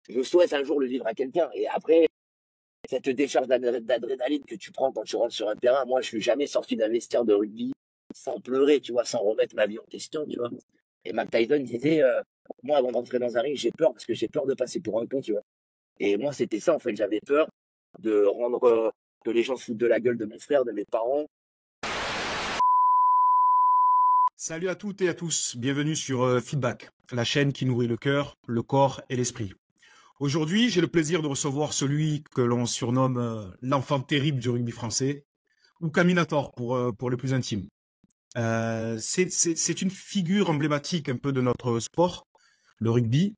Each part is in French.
je souhaite un jour le vivre à quelqu'un. Et après, cette décharge d'adrénaline que tu prends quand tu rentres sur un terrain, moi, je suis jamais sorti d'un vestiaire de rugby sans pleurer, tu vois, sans remettre ma vie en question, tu vois. Et Mike Tyson disait, moi, avant d'entrer dans un ring, j'ai peur parce que j'ai peur de passer pour un con, tu vois. Et moi, c'était ça, en fait. J'avais peur de rendre, que les gens se foutent de la gueule de mon frère, de mes parents. Salut à toutes et à tous, bienvenue sur Feedback, la chaîne qui nourrit le cœur, le corps et l'esprit. Aujourd'hui, j'ai le plaisir de recevoir celui que l'on surnomme l'enfant terrible du rugby français, ou Caminator pour les plus intimes. C'est une figure emblématique un peu de notre sport, le rugby.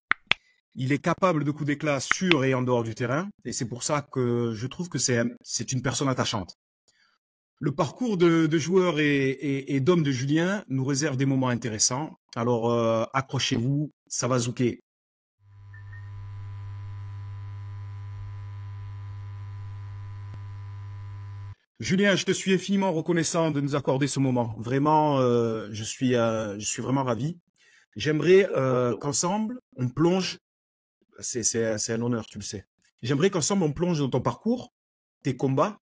Il est capable de coups d'éclat sur et en dehors du terrain, et c'est pour ça que je trouve que c'est une personne attachante. Le parcours de joueur et d'homme de Julien nous réserve des moments intéressants. Alors accrochez-vous, ça va zouker. Julien, je te suis infiniment reconnaissant de nous accorder ce moment. Vraiment, je suis vraiment ravi. J'aimerais qu'ensemble on plonge. C'est un honneur, tu le sais. J'aimerais qu'ensemble on plonge dans ton parcours, tes combats,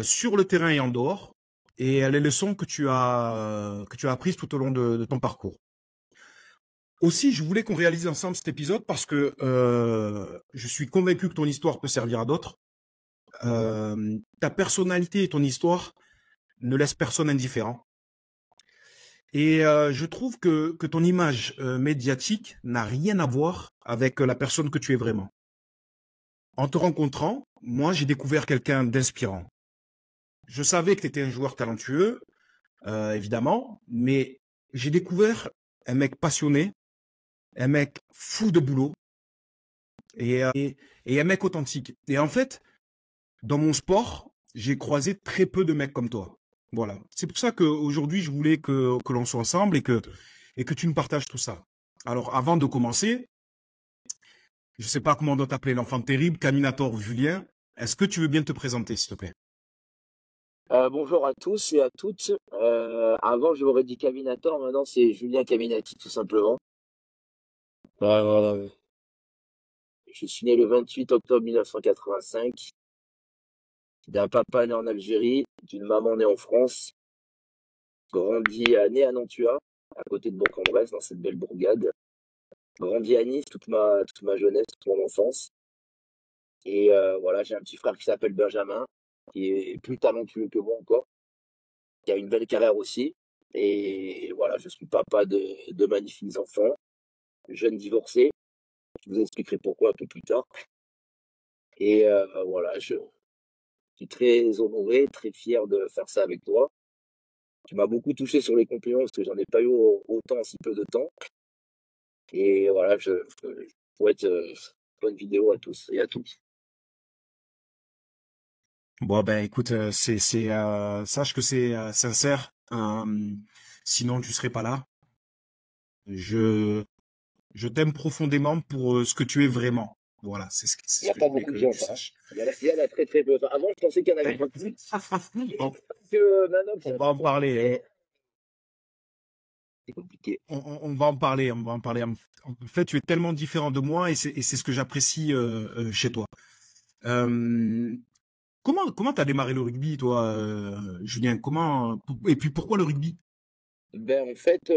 sur le terrain et en dehors, et les leçons que tu as apprises tout au long de ton parcours. Aussi, je voulais qu'on réalise ensemble cet épisode parce que je suis convaincu que ton histoire peut servir à d'autres. Ta personnalité et ton histoire ne laissent personne indifférent. Et je trouve que ton image médiatique n'a rien à voir avec la personne que tu es vraiment. En te rencontrant, moi, j'ai découvert quelqu'un d'inspirant. Je savais que tu étais un joueur talentueux, évidemment, mais j'ai découvert un mec passionné, un mec fou de boulot et un mec authentique. Et en fait, dans mon sport, j'ai croisé très peu de mecs comme toi. Voilà. C'est pour ça qu'aujourd'hui, je voulais que l'on soit ensemble et que tu me partages tout ça. Alors, avant de commencer, je sais pas comment on doit t'appeler, l'enfant terrible, Caminator ou Julien. Est-ce que tu veux bien te présenter, s'il te plaît? Bonjour à tous et à toutes. Avant, je m'aurais dit Caminator, maintenant c'est Julien Caminati, tout simplement. Ouais, voilà, ouais. Je suis né le 28 octobre 1985, d'un papa né en Algérie, d'une maman née en France, né à Nantua, à côté de Bourg-en-Bresse, dans cette belle bourgade. Grandi à Nice toute ma jeunesse, toute mon enfance. Et voilà, j'ai un petit frère qui s'appelle Benjamin, qui est plus talentueux que moi encore, qui a une belle carrière aussi. Et voilà, je suis papa de magnifiques enfants, jeune divorcé. Je vous expliquerai pourquoi un peu plus tard. Et voilà, je suis très honoré, très fier de faire ça avec toi. Tu m'as beaucoup touché sur les compliments parce que j'en ai pas eu autant en si peu de temps. Et voilà, je souhaite bonne vidéo à tous et à toutes. Bon, ben, écoute, sache que c'est sincère. Sinon, tu serais pas là. Je, je t'aime profondément pour ce que tu es vraiment. Voilà, Il c'est n'y ce a que je pas voulais beaucoup de que gens, tu ça. saches. Il y en a très très peu. Enfin, avant, je pensais qu'il y en avait pas plus. Bon, Que maintenant, on va en parler. c'est compliqué. On va en parler. On va en parler. En fait, tu es tellement différent de moi et c'est ce que j'apprécie chez toi. Euh, comment t'as démarré le rugby, toi, Julien? Et puis pourquoi le rugby? Ben, en fait,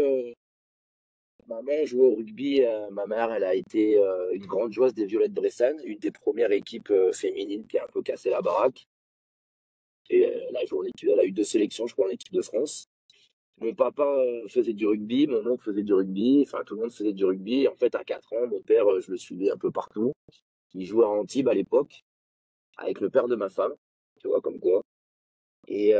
maman jouait au rugby. Ma mère, elle a été une grande joueuse des Violettes Bressan, une des premières équipes féminines qui a un peu cassé la baraque. Et elle a eu deux sélections, je crois, en équipe de France. Mon papa faisait du rugby, mon oncle faisait du rugby, enfin tout le monde faisait du rugby. En fait, à 4 ans, mon père, je le suivais un peu partout. Il jouait à Antibes à l'époque, avec le père de ma femme, tu vois, comme quoi. Et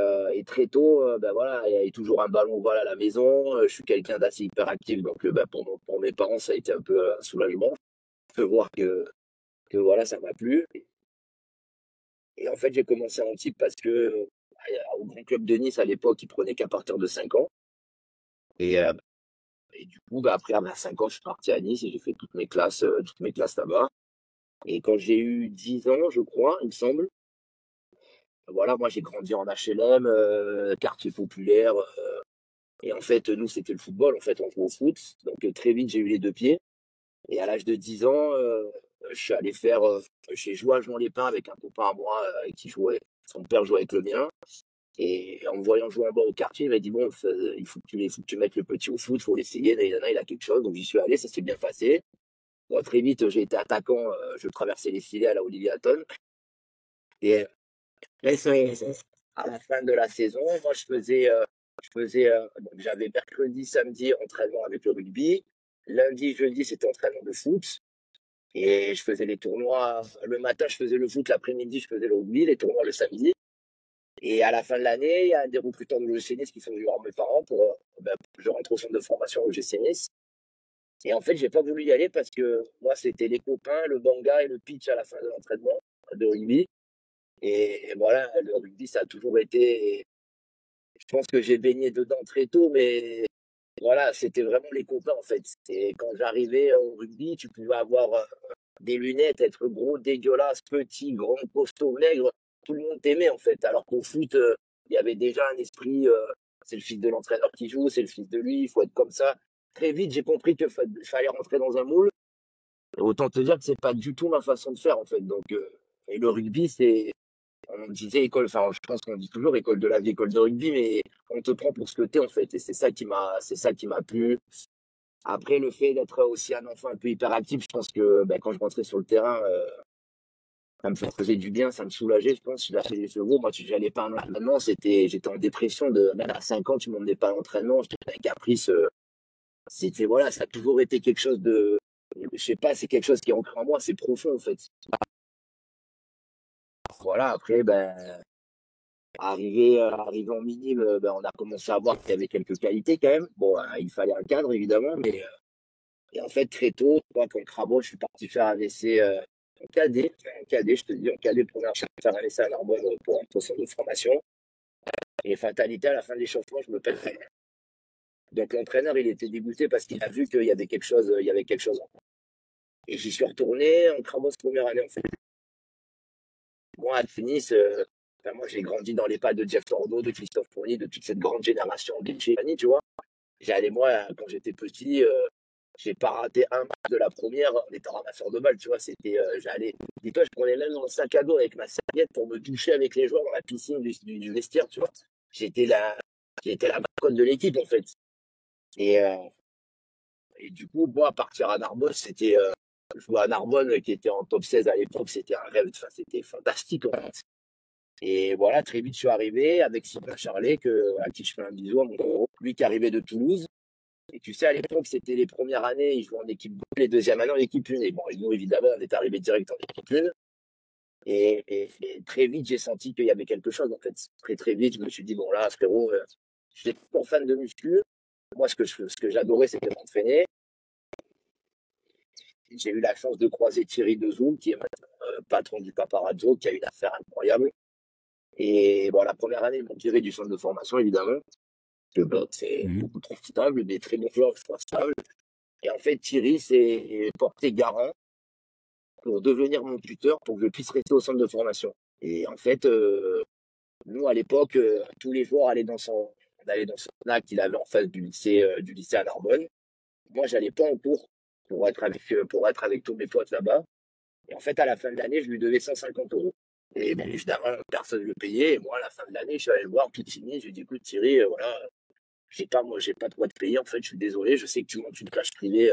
très tôt, ben voilà, il y avait toujours un ballon voilà, à la maison. Je suis quelqu'un d'assez hyperactif, donc ben, pour mes parents, ça a été un peu un soulagement de voir que voilà, ça m'a plu. Et en fait, j'ai commencé à Antibes parce que au grand club de Nice, à l'époque, ils prenaient qu'à partir de 5 ans. Et, euh, et du coup, ben, après, à 5 ans, je suis parti à Nice et j'ai fait toutes mes classes là-bas. Et quand j'ai eu 10 ans, je crois, il me semble, voilà, moi j'ai grandi en HLM, quartier populaire. Et en fait, nous, c'était le football. En fait, on jouait au foot. Donc, très vite, j'ai eu les deux pieds. Et à l'âge de 10 ans, Je suis allé j'ai joué à Jean-les-Pins avec un copain à moi qui jouait, son père jouait avec le mien. Et en me voyant jouer en bas au quartier, il m'a dit, bon, il faut que tu mettes le petit au foot, il faut l'essayer, il a quelque chose. Donc j'y suis allé, ça s'est bien passé. Bon, très vite, j'ai été attaquant, je traversais les filets à la Olivier Hatton. Et à la fin de la saison, moi, donc, j'avais mercredi, samedi, entraînement avec le rugby. Lundi, jeudi, c'était entraînement de foot. Et je faisais les tournois. Le matin, je faisais le foot. L'après-midi, je faisais le rugby, les tournois le samedi. Et à la fin de l'année, il y a des recruteurs de l'OGC Nice qui sont venus voir mes parents pour que je rentre au centre de formation au OGC Nice. Et en fait, j'ai pas voulu y aller parce que moi, c'était les copains, le banga et le pitch à la fin de l'entraînement de rugby. Et voilà, le rugby, ça a toujours été. Je pense que j'ai baigné dedans très tôt, mais voilà, c'était vraiment les copains en fait. Quand j'arrivais au rugby, tu pouvais avoir des lunettes, être gros, dégueulasse, petit, grand, costaud, maigre. Tout le monde t'aimait en fait. Alors qu'au foot, il y avait déjà un esprit, c'est le fils de l'entraîneur qui joue, c'est le fils de lui, il faut être comme ça. Très vite, j'ai compris qu'il fallait rentrer dans un moule. Et autant te dire que c'est pas du tout ma façon de faire en fait. Donc, et le rugby, on disait école, enfin, je pense qu'on dit toujours école de la vie, école de rugby, mais on te prend pour ce que t'es en fait. Et c'est ça qui m'a plu. Après, le fait d'être aussi un enfant un peu hyperactif, je pense que quand je rentrais sur le terrain, ça me faisait du bien, ça me soulageait, je pense. Je lâchais les chevaux. Moi, j'allais pas à un entraînement, j'étais en dépression même à 5 ans, tu m'emmenais pas à l'entraînement, j'étais un caprice. Voilà, ça a toujours été quelque chose je sais pas, c'est quelque chose qui est ancré en moi, c'est profond, en fait. Voilà, après, arrivé en minime, on a commencé à voir qu'il y avait quelques qualités quand même. Bon, il fallait un cadre, évidemment, mais et en fait, très tôt, moi, comme Crabo, je suis parti faire un essai en cadet. En cadet, je te dis, en cadet, première chose, faire un essai à Narbonne pour un centre de formation. Et fatalité, à la fin de l'échauffement, je me pète. Donc l'entraîneur, il était dégoûté parce qu'il a vu qu'il y avait quelque chose, il y avait quelque chose en moi. Et j'y suis retourné en Crabos première année, en fait. Moi, à Tunis, moi, j'ai grandi dans les pas de Jeff Tordo, de Christophe Fournier, de toute cette grande génération de Chirani, tu vois. Moi, quand j'étais petit, j'ai pas raté un match de la première en étant ramasseur de balles, tu vois. Dis-toi, je prenais même dans le sac à dos avec ma serviette pour me doucher avec les joueurs dans la piscine du vestiaire, tu vois. J'étais la, j'étais la mascotte de l'équipe, en fait. Et, euh, et du coup, moi, partir à Narbonne, jouer à Narbonne, qui était en top 16 à l'époque, c'était un rêve, enfin, c'était fantastique, en fait. Et voilà, très vite, je suis arrivé avec Sylvain Charlet, à qui je fais un bisou, à mon gros, lui qui arrivait de Toulouse. Et tu sais, à l'époque, c'était les premières années, ils jouaient en équipe 2, les deuxièmes années en équipe 1. Et bon, et nous, évidemment, on est arrivé direct en équipe 1. Et très vite, j'ai senti qu'il y avait quelque chose, en fait. Très, très vite, je me suis dit, bon, là, frérot, je suis pas fan de muscu. Moi, ce que j'adorais, c'était m'entraîner. J'ai eu la chance de croiser Thierry Dezoum, qui est maintenant patron du Paparazzo, qui a eu une affaire incroyable. Et bon, la première année, ils m'ont tiré du centre de formation, évidemment. C'est beaucoup trop stable, des très bons joueurs, je stable. Et en fait, Thierry s'est porté garant pour devenir mon tuteur pour que je puisse rester au centre de formation. Et en fait, nous, à l'époque, tous les joueurs on allait dans son acte qu'il avait en face du lycée à Narbonne. Moi, j'allais pas en cours pour être avec tous mes potes là-bas. Et en fait, à la fin de l'année, je lui devais 150 euros. Et bien évidemment, personne ne le payait. Et moi, à la fin de l'année, je suis allé le voir, tout fini. Je lui ai dit, écoute, Thierry, voilà, j'ai pas de quoi te payer. En fait, je suis désolé. Je sais que tu montes une plage privée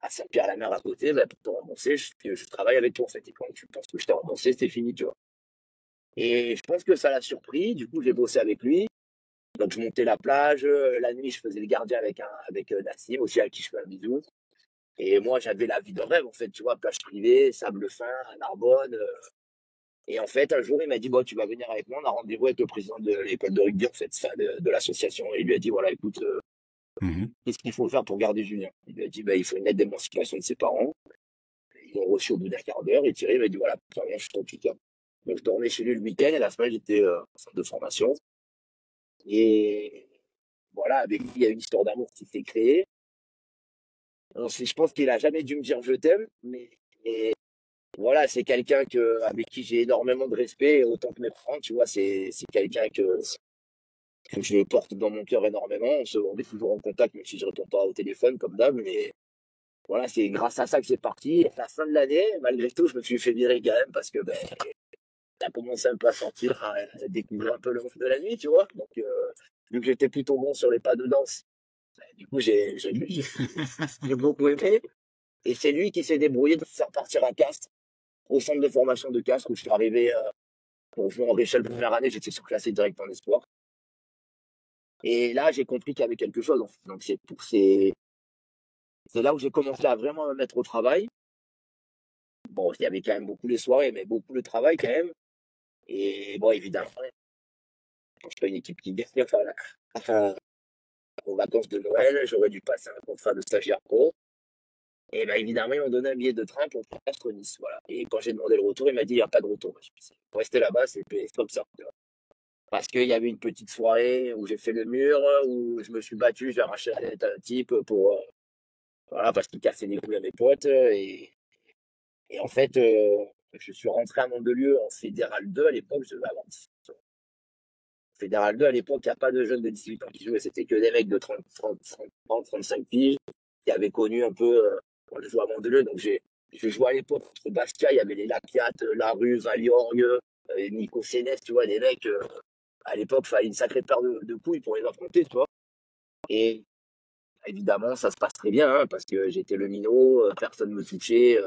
à Saint-Pierre-la-Mer à côté. Pour te rembourser, je travaille avec toi, en fait. Et quand tu penses que je t'ai remboursé, c'est fini, tu vois. Et je pense que ça l'a surpris. Du coup, j'ai bossé avec lui. Donc, je montais la plage. La nuit, je faisais le gardien avec Nassim, aussi, à qui je fais un bisou. Et moi, j'avais la vie de rêve, en fait, tu vois, plage privée, sable fin, à Narbonne. Et en fait, un jour, il m'a dit, bon, tu vas venir avec moi, on a rendez-vous avec le président de l'école de rugby, en fait, de l'association. Et il lui a dit, voilà, écoute, qu'est-ce qu'il faut faire pour garder Julien? Il lui a dit, il faut une aide d'émancipation de ses parents. Ils l'ont reçu au bout d'un quart d'heure. Et Thierry m'a dit, voilà, je suis ton tuteur. Donc, je dormais chez lui le week-end et la semaine, j'étais en centre de formation. Et voilà, avec lui, il y a une histoire d'amour qui s'est créée. Je pense qu'il a jamais dû me dire je t'aime, mais voilà, c'est quelqu'un avec qui j'ai énormément de respect, autant que mes parents, tu vois, c'est quelqu'un que je porte dans mon cœur énormément. On est toujours en contact, même si je réponds pas au téléphone comme d'hab, voilà, c'est grâce à ça que c'est parti. Et à la fin de l'année, malgré tout, je me suis fait virer quand même parce que t'as commencé un peu à sortir, à découvrir un peu le monde de la nuit, tu vois. Donc, vu que j'étais plutôt bon sur les pas de danse, du coup, j'ai beaucoup aimé. Et c'est lui qui s'est débrouillé de faire partir à Castres, au centre de formation de Castres, où je suis arrivé pour jouer en Réchelle première année, j'étais surclassé direct en espoir. Et là, j'ai compris qu'il y avait quelque chose, en fait. Donc, c'est là où j'ai commencé à vraiment me mettre au travail. Bon, il y avait quand même beaucoup les soirées, mais beaucoup le travail quand même. Et bon, évidemment, quand je fais une équipe qui gagne, enfin, aux vacances de Noël, j'aurais dû passer un contrat de stagiaire pro. Et ben évidemment, ils m'ont donné un billet de train pour Castres-Nice. Voilà. Et quand j'ai demandé le retour, il m'a dit il n'y a pas de retour. Je me suis dit, pour rester là-bas, c'est comme ça. Parce qu'il y avait une petite soirée où j'ai fait le mur, où je me suis battu, j'ai arraché la tête à un type pour. Voilà, parce qu'il cassait les couilles à mes potes. Et en fait, je suis rentré à Mandelieu en Fédéral 2 à l'époque, je devais avoir 18 ans. Fédéral 2 à l'époque, il n'y a pas de jeunes de 18 ans qui jouaient, c'était que des mecs de 30, 35 piges qui avaient connu un peu quand je jouais à Mandelieu. Donc j'ai joué à l'époque contre Bastia, il y avait les Lapiat, Larue, Valiorgue, Nico Sénès, tu vois, des mecs, à l'époque, il fallait une sacrée paire de couilles pour les affronter, tu vois. Et évidemment, ça se passe très bien, hein, parce que j'étais le minot, personne ne me touchait.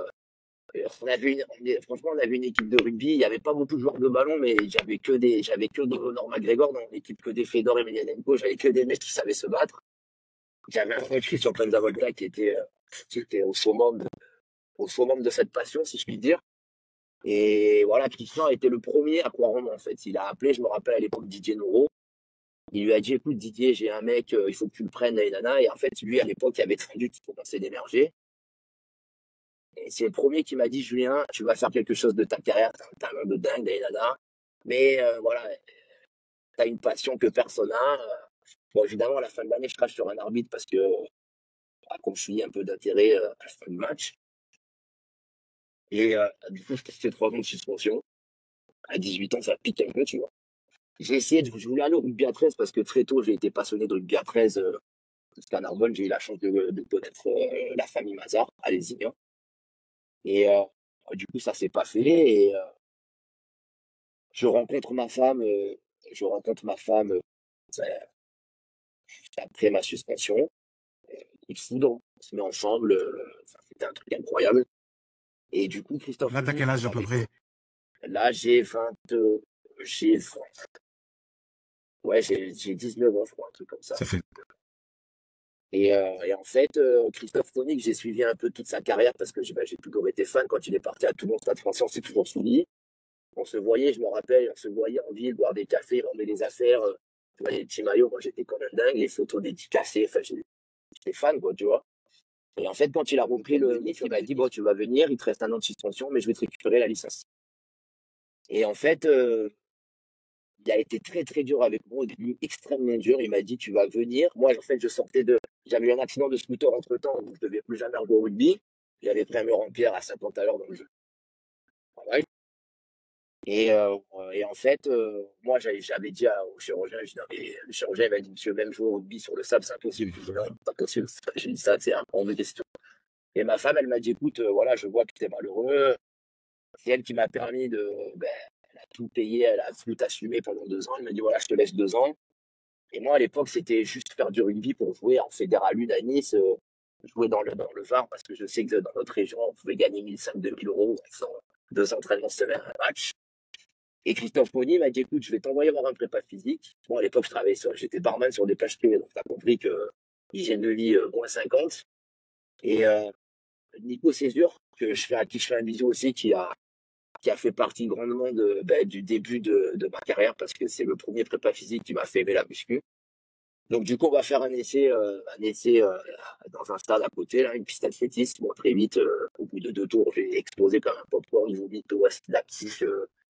Franchement, on avait une équipe de rugby. Il n'y avait pas beaucoup de joueurs de ballon, mais j'avais que de Honor McGregor dans l'équipe, que des Fedor et Emelianenko. J'avais que des mecs qui savaient se battre. J'avais un coach sur Plaine Zavolta qui était au summum de cette passion, si je puis dire. Et voilà, Christian a été le premier à croire en moi, en fait. Il a appelé, je me rappelle à l'époque, Didier Nouro. Il lui a dit, écoute, Didier, j'ai un mec, il faut que tu le prennes, et nana. Et en fait, lui, à l'époque, il avait attendu qu'il commençait d'émerger. Et c'est le premier qui m'a dit, Julien, tu vas faire quelque chose de ta carrière, t'as un talent de dingue, nana. Mais voilà, t'as une passion que personne n'a. Bon, évidemment, à la fin de l'année, je crache sur un arbitre parce que, comme je suis un peu d'intérêt à la fin du match. Et du coup, je testais 3 ans de suspension. À 18 ans, ça pique un peu, tu vois. Je voulais aller au rugby à 13 parce que très tôt, j'ai été passionné de rugby à 13. Jusqu'à Narbonne, j'ai eu la chance de connaître la famille Mazar à Lézignan. Et du coup, ça s'est pas fait. Et je rencontre ma femme. Euh, après ma suspension. Coup de foudre, on se met ensemble. C'était un truc incroyable. Et du coup, Christophe Là, t'as Denis, quel âge à peu près? là, j'ai, ouais, j'ai 19 ans, je crois, un truc comme ça. Ça fait. Et en fait, Christophe Tony, que j'ai suivi un peu toute sa carrière parce que j'ai toujours été fan quand il est parti à Toulon, Stade Français, on s'est toujours suivi. On se voyait, je me rappelle, on se voyait en ville, boire des cafés, vendre des affaires. Tu vois, les petits maillots, moi j'étais comme un dingue, les photos dédicacées, enfin, j'étais fan, quoi, tu vois. Et en fait, quand il a repris le NIF, il m'a dit, bon, tu vas venir, il te reste 1 an de suspension, mais je vais te récupérer la licence. Et en fait, il a été très très dur avec moi, au début extrêmement dur. Il m'a dit tu vas venir. Moi en fait j'avais eu un accident de scooter entre temps, donc je ne devais plus jamais jouer au rugby. J'avais pris un mur en pierre à 50 à l'heure dans le jeu. Ouais. Et en fait, moi j'avais dit au chirurgien, je dis, non, mais le chirurgien il m'a dit monsieur, même jouer au rugby sur le sable c'est impossible. Je dis non, pas possible. J'ai dit ça, c'est un hors de question. Et ma femme elle m'a dit écoute, voilà, je vois que tu es malheureux. C'est elle qui m'a permis elle a tout payé, elle a tout assumé pendant 2 ans. Elle m'a dit voilà, je te laisse 2 ans. Et moi, à l'époque, c'était juste faire du rugby pour jouer en Fédéral 1 à Nice, jouer dans le Var, parce que je sais que dans notre région, on pouvait gagner 1 500, 2 000 euros en faisant 2 entraînements semaine, un match. Et Christophe Monnier m'a dit, écoute, je vais t'envoyer voir un prépa physique. Moi, à l'époque, j'étais barman sur des plages privées, donc t'as compris que hygiène de vie, moins 50. Et Nico Césure, à qui je fais un bisou aussi, qui a fait partie grandement du début de ma carrière, parce que c'est le premier prépa physique qui m'a fait aimer la muscu. Donc du coup, on va faire un essai dans un stade à côté, là, une piste athlétisme. Bon, très vite, au bout de 2 tours, j'ai explosé comme un popcorn, vomito, laxif,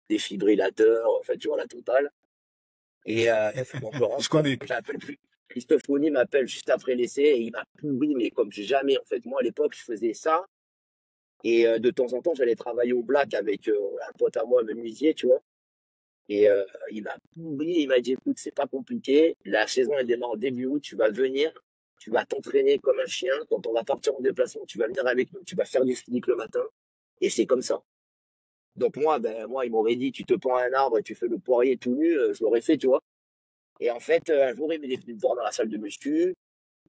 défibrillateur, en fait, tu vois, la totale. Et donc, Je connais. j'appelle plus. Christophe Fournier m'appelle juste après l'essai et il m'a pourri, mais comme jamais, en fait. Moi, à l'époque, je faisais ça. Et de temps en temps, j'allais travailler au Black avec un pote à moi, un menuisier, tu vois. Et il m'a pourri, il m'a dit écoute, c'est pas compliqué, la saison elle démarre début août, tu vas venir, tu vas t'entraîner comme un chien. Quand on va partir en déplacement, tu vas venir avec nous, tu vas faire du physique le matin. Et c'est comme ça. Donc moi, ils m'auraient dit, tu te prends un arbre et tu fais le poirier tout nu, je l'aurais fait, tu vois. Et en fait, un jour, il est venu me voir dans la salle de muscu.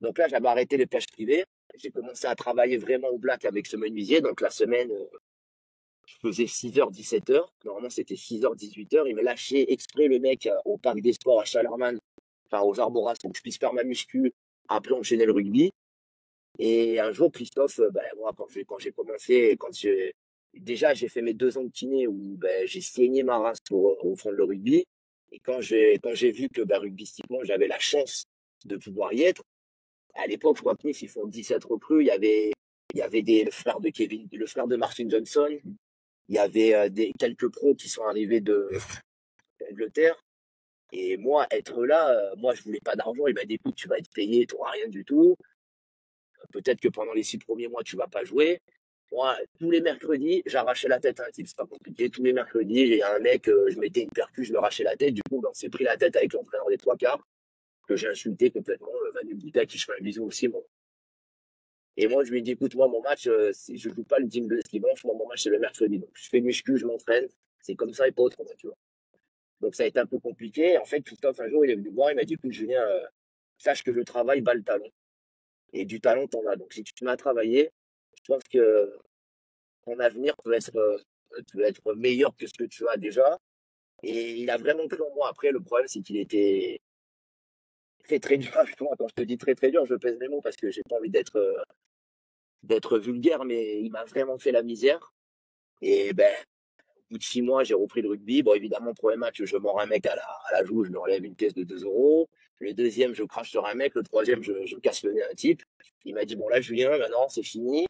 Donc là, j'avais arrêté les plages privées. J'ai commencé à travailler vraiment au black avec ce menuisier. Donc la semaine, je faisais 6h, 17h. Normalement, c'était 6h, 18h. Il me lâchait exprès le mec au parc des sports à Chalerman, enfin aux Arboras, pour que je puisse faire ma muscu, après enchaîner le rugby. Et un jour, Christophe, moi, quand j'ai commencé, déjà, j'ai fait mes 2 ans de kiné où j'ai saigné ma race pour reprendre le rugby. Et quand j'ai vu que rugbystiquement, j'avais la chance de pouvoir y être, à l'époque, je crois que Nice, ils font 17 recrues. Il y avait le frère de Kevin, le frère de Martin Johnson. Il y avait quelques pros qui sont arrivés d'Angleterre. Et moi, être là, moi, je voulais pas d'argent. Il m'a dit, écoute, tu vas être payé, tu n'auras rien du tout. Peut-être que pendant les 6 premiers mois, tu vas pas jouer. Moi, tous les mercredis, j'arrachais la tête à un type. C'est pas compliqué. Tous les mercredis, il y a un mec, je mettais une percue, je me arrachais la tête. Du coup, on s'est pris la tête avec l'entraîneur des trois quarts, que j'ai insulté complètement, Manu Guita, qui je fais un bisou aussi, bon. Et moi, je lui ai dit, écoute, moi, mon match, je joue pas le dimanche, moi, mon match, c'est le mercredi. Donc, je fais muscu, je m'entraîne. C'est comme ça et pas autrement, tu vois. Donc, ça a été un peu compliqué. En fait, Christophe, un jour, il est venu me voir, il m'a dit, écoute, Julien, sache que le travail bat le talent. Et du talent, t'en as. Donc, si tu te mets à travailler, je pense que ton avenir peut être meilleur que ce que tu as déjà. Et il a vraiment cru en moi. Après, le problème, c'est qu'il était très, très dur avec moi. Quand je te dis très, très dur, je pèse mes mots parce que j'ai pas envie d'être vulgaire, mais il m'a vraiment fait la misère. Et au bout de 6 mois, j'ai repris le rugby. Bon, évidemment, premier match, je mords un mec à la joue, je me relève une caisse de 2 euros. Le deuxième, je crache sur un mec. Le troisième, je casse le nez à un type. Il m'a dit, bon, là, Julien, maintenant, c'est fini.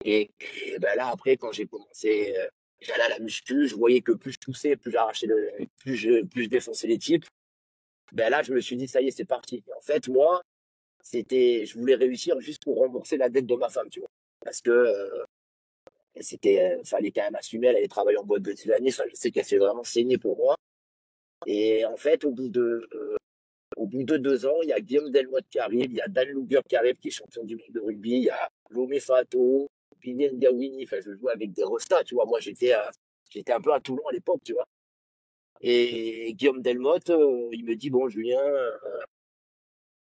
Et là, après, quand j'ai commencé, j'allais à la muscu, je voyais que plus je poussais, plus j'arrachais plus je défonçais les types. Là, je me suis dit, ça y est, c'est parti. Et en fait, moi, je voulais réussir juste pour rembourser la dette de ma femme, tu vois. Parce que, fallait quand même assumer, elle allait travailler en boîte de Tiffany, enfin, je sais qu'elle s'est vraiment saignée pour moi. Et en fait, au bout de 2 ans, il y a Guillaume Delmotte qui arrive, il y a Dan Luger qui arrive, qui est champion du monde de rugby, il y a Lomé Fato, Pinen Gawini, enfin, je jouais avec des restats, tu vois. Moi, j'étais un peu à Toulon à l'époque, tu vois. Et Guillaume Delmotte, il me dit, bon, Julien,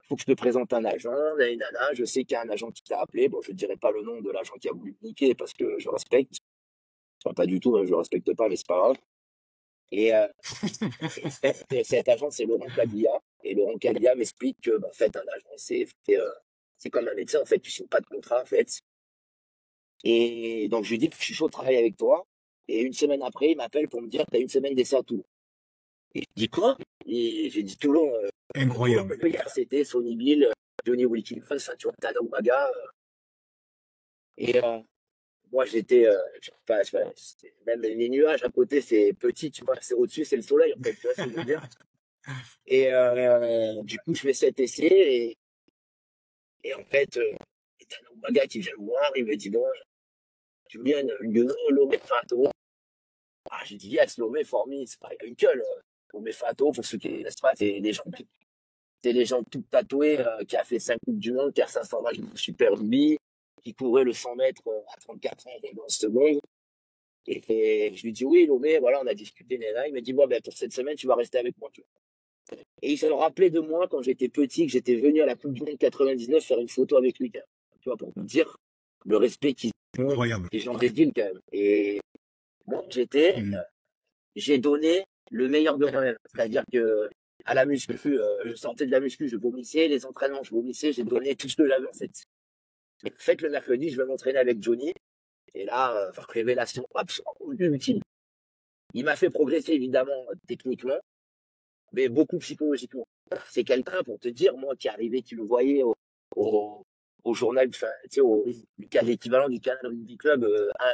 faut que je te présente un agent, nanana, je sais qu'il y a un agent qui t'a appelé, bon, je ne dirai pas le nom de l'agent qui a voulu me niquer parce que je respecte. Enfin, pas du tout, hein, je respecte pas, mais c'est pas grave. Et cet agent, c'est Laurent Caglia. Et Laurent Caglia m'explique que, en fait, un agent, c'est comme un médecin, en fait, tu signes pas de contrat, en fait. Et donc, je lui dis que je suis chaud de travailler avec toi. Et une semaine après, il m'appelle pour me dire, t'as une semaine d'essai à Toulon. Et je dis quoi? Et j'ai dit Toulon, Incroyable. c'était Sonny Bill, Johnny Wilkins, enfin, tu vois, Tadao Maga. Et moi, même les nuages à côté, c'est petit, tu vois, c'est au-dessus, c'est le soleil, en fait, tu vois ce que je veux dire. Et du coup, je fais cet essai et en fait, t'as un gars qui vient me voir, il me dit, bon, tu viens Lomé Fato. Ah, j'ai dit, yes, Lomé, Formi, c'est pas une gueule. Lomé Fato, pour ceux qui ne connaissent pas, c'est des gens tout tatoués, qui a fait 5 Coupes du Monde, qui a 500 matchs de Super Rugby, qui courait le 100 mètres à 34 ans, dans secondes. Et je lui dis, oui, Lomé, voilà, on a discuté, nana. Il m'a dit, bon, pour cette semaine, tu vas rester avec moi, tu vois. Et il se rappelait de moi quand j'étais petit, que j'étais venu à la Coupe du Monde 99 faire une photo avec lui, quand même. Tu vois, pour me dire le respect qu'ils ont, Incroyable. les gens des deals, quand même. Et moi, Mm. j'ai donné le meilleur de moi-même. C'est-à-dire que, à la muscu, je sortais de la muscu, je vomissais, les entraînements, je vomissais, j'ai donné tout ce que j'avais, en fait. Et en fait, le mercredi, je vais m'entraîner avec Johnny. Et là, révélation absolument ultime. Il m'a fait progresser, évidemment, techniquement, mais beaucoup psychologiquement. C'est quelqu'un, pour te dire, moi, qui arrivait, qui le voyait au, au journal, enfin, tu sais, l'équivalent du Canal Rugby Club,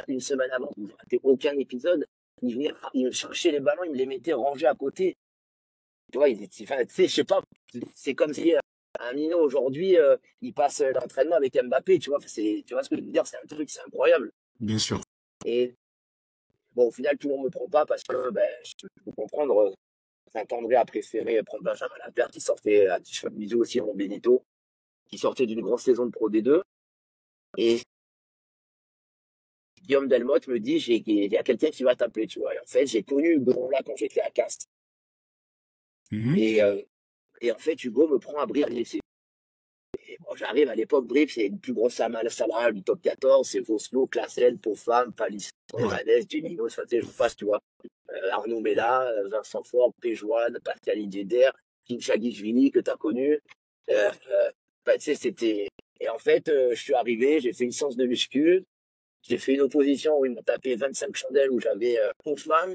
une semaine avant, où je ratais aucun épisode, il venait, il me cherchait les ballons, il me les mettait rangés à côté. Tu vois, enfin, tu sais, je sais pas, c'est comme si un minot aujourd'hui, il passe l'entraînement avec Mbappé, tu vois, tu vois ce que je veux dire, c'est un truc, c'est incroyable. Bien sûr. Et bon, au final, tout le monde me prend pas parce que, je peux comprendre, Saint-André a préféré prendre Benjamin Lapierre qui sortait à bisous aussi, mon Benito. qui sortait d'une grande saison de Pro D2. Et Guillaume Delmotte me dit, il y a quelqu'un qui va t'appeler, tu vois. Et en fait, j'ai connu Hugo là quand j'étais à Castres. Mhm. Et en fait, Hugo me prend à Brive-la-Gaillarde. Et bon, j'arrive à l'époque, Brive, c'est une plus grosse salariale du top 14, c'est Voslo, Classel, Pofam, Palis, Ouais. Evanes, Gemino, ça je vous fasse, tu vois. Arnaud Mella, Vincent Fort, Péjoine, Pascal Dieder, Kim Chaguishvili, que tu as connu. Bah, tu sais, c'était. Et en fait, je suis arrivé, j'ai fait une séance de muscu, j'ai fait une opposition où ils m'ont tapé 25 chandelles, où j'avais Hoffman,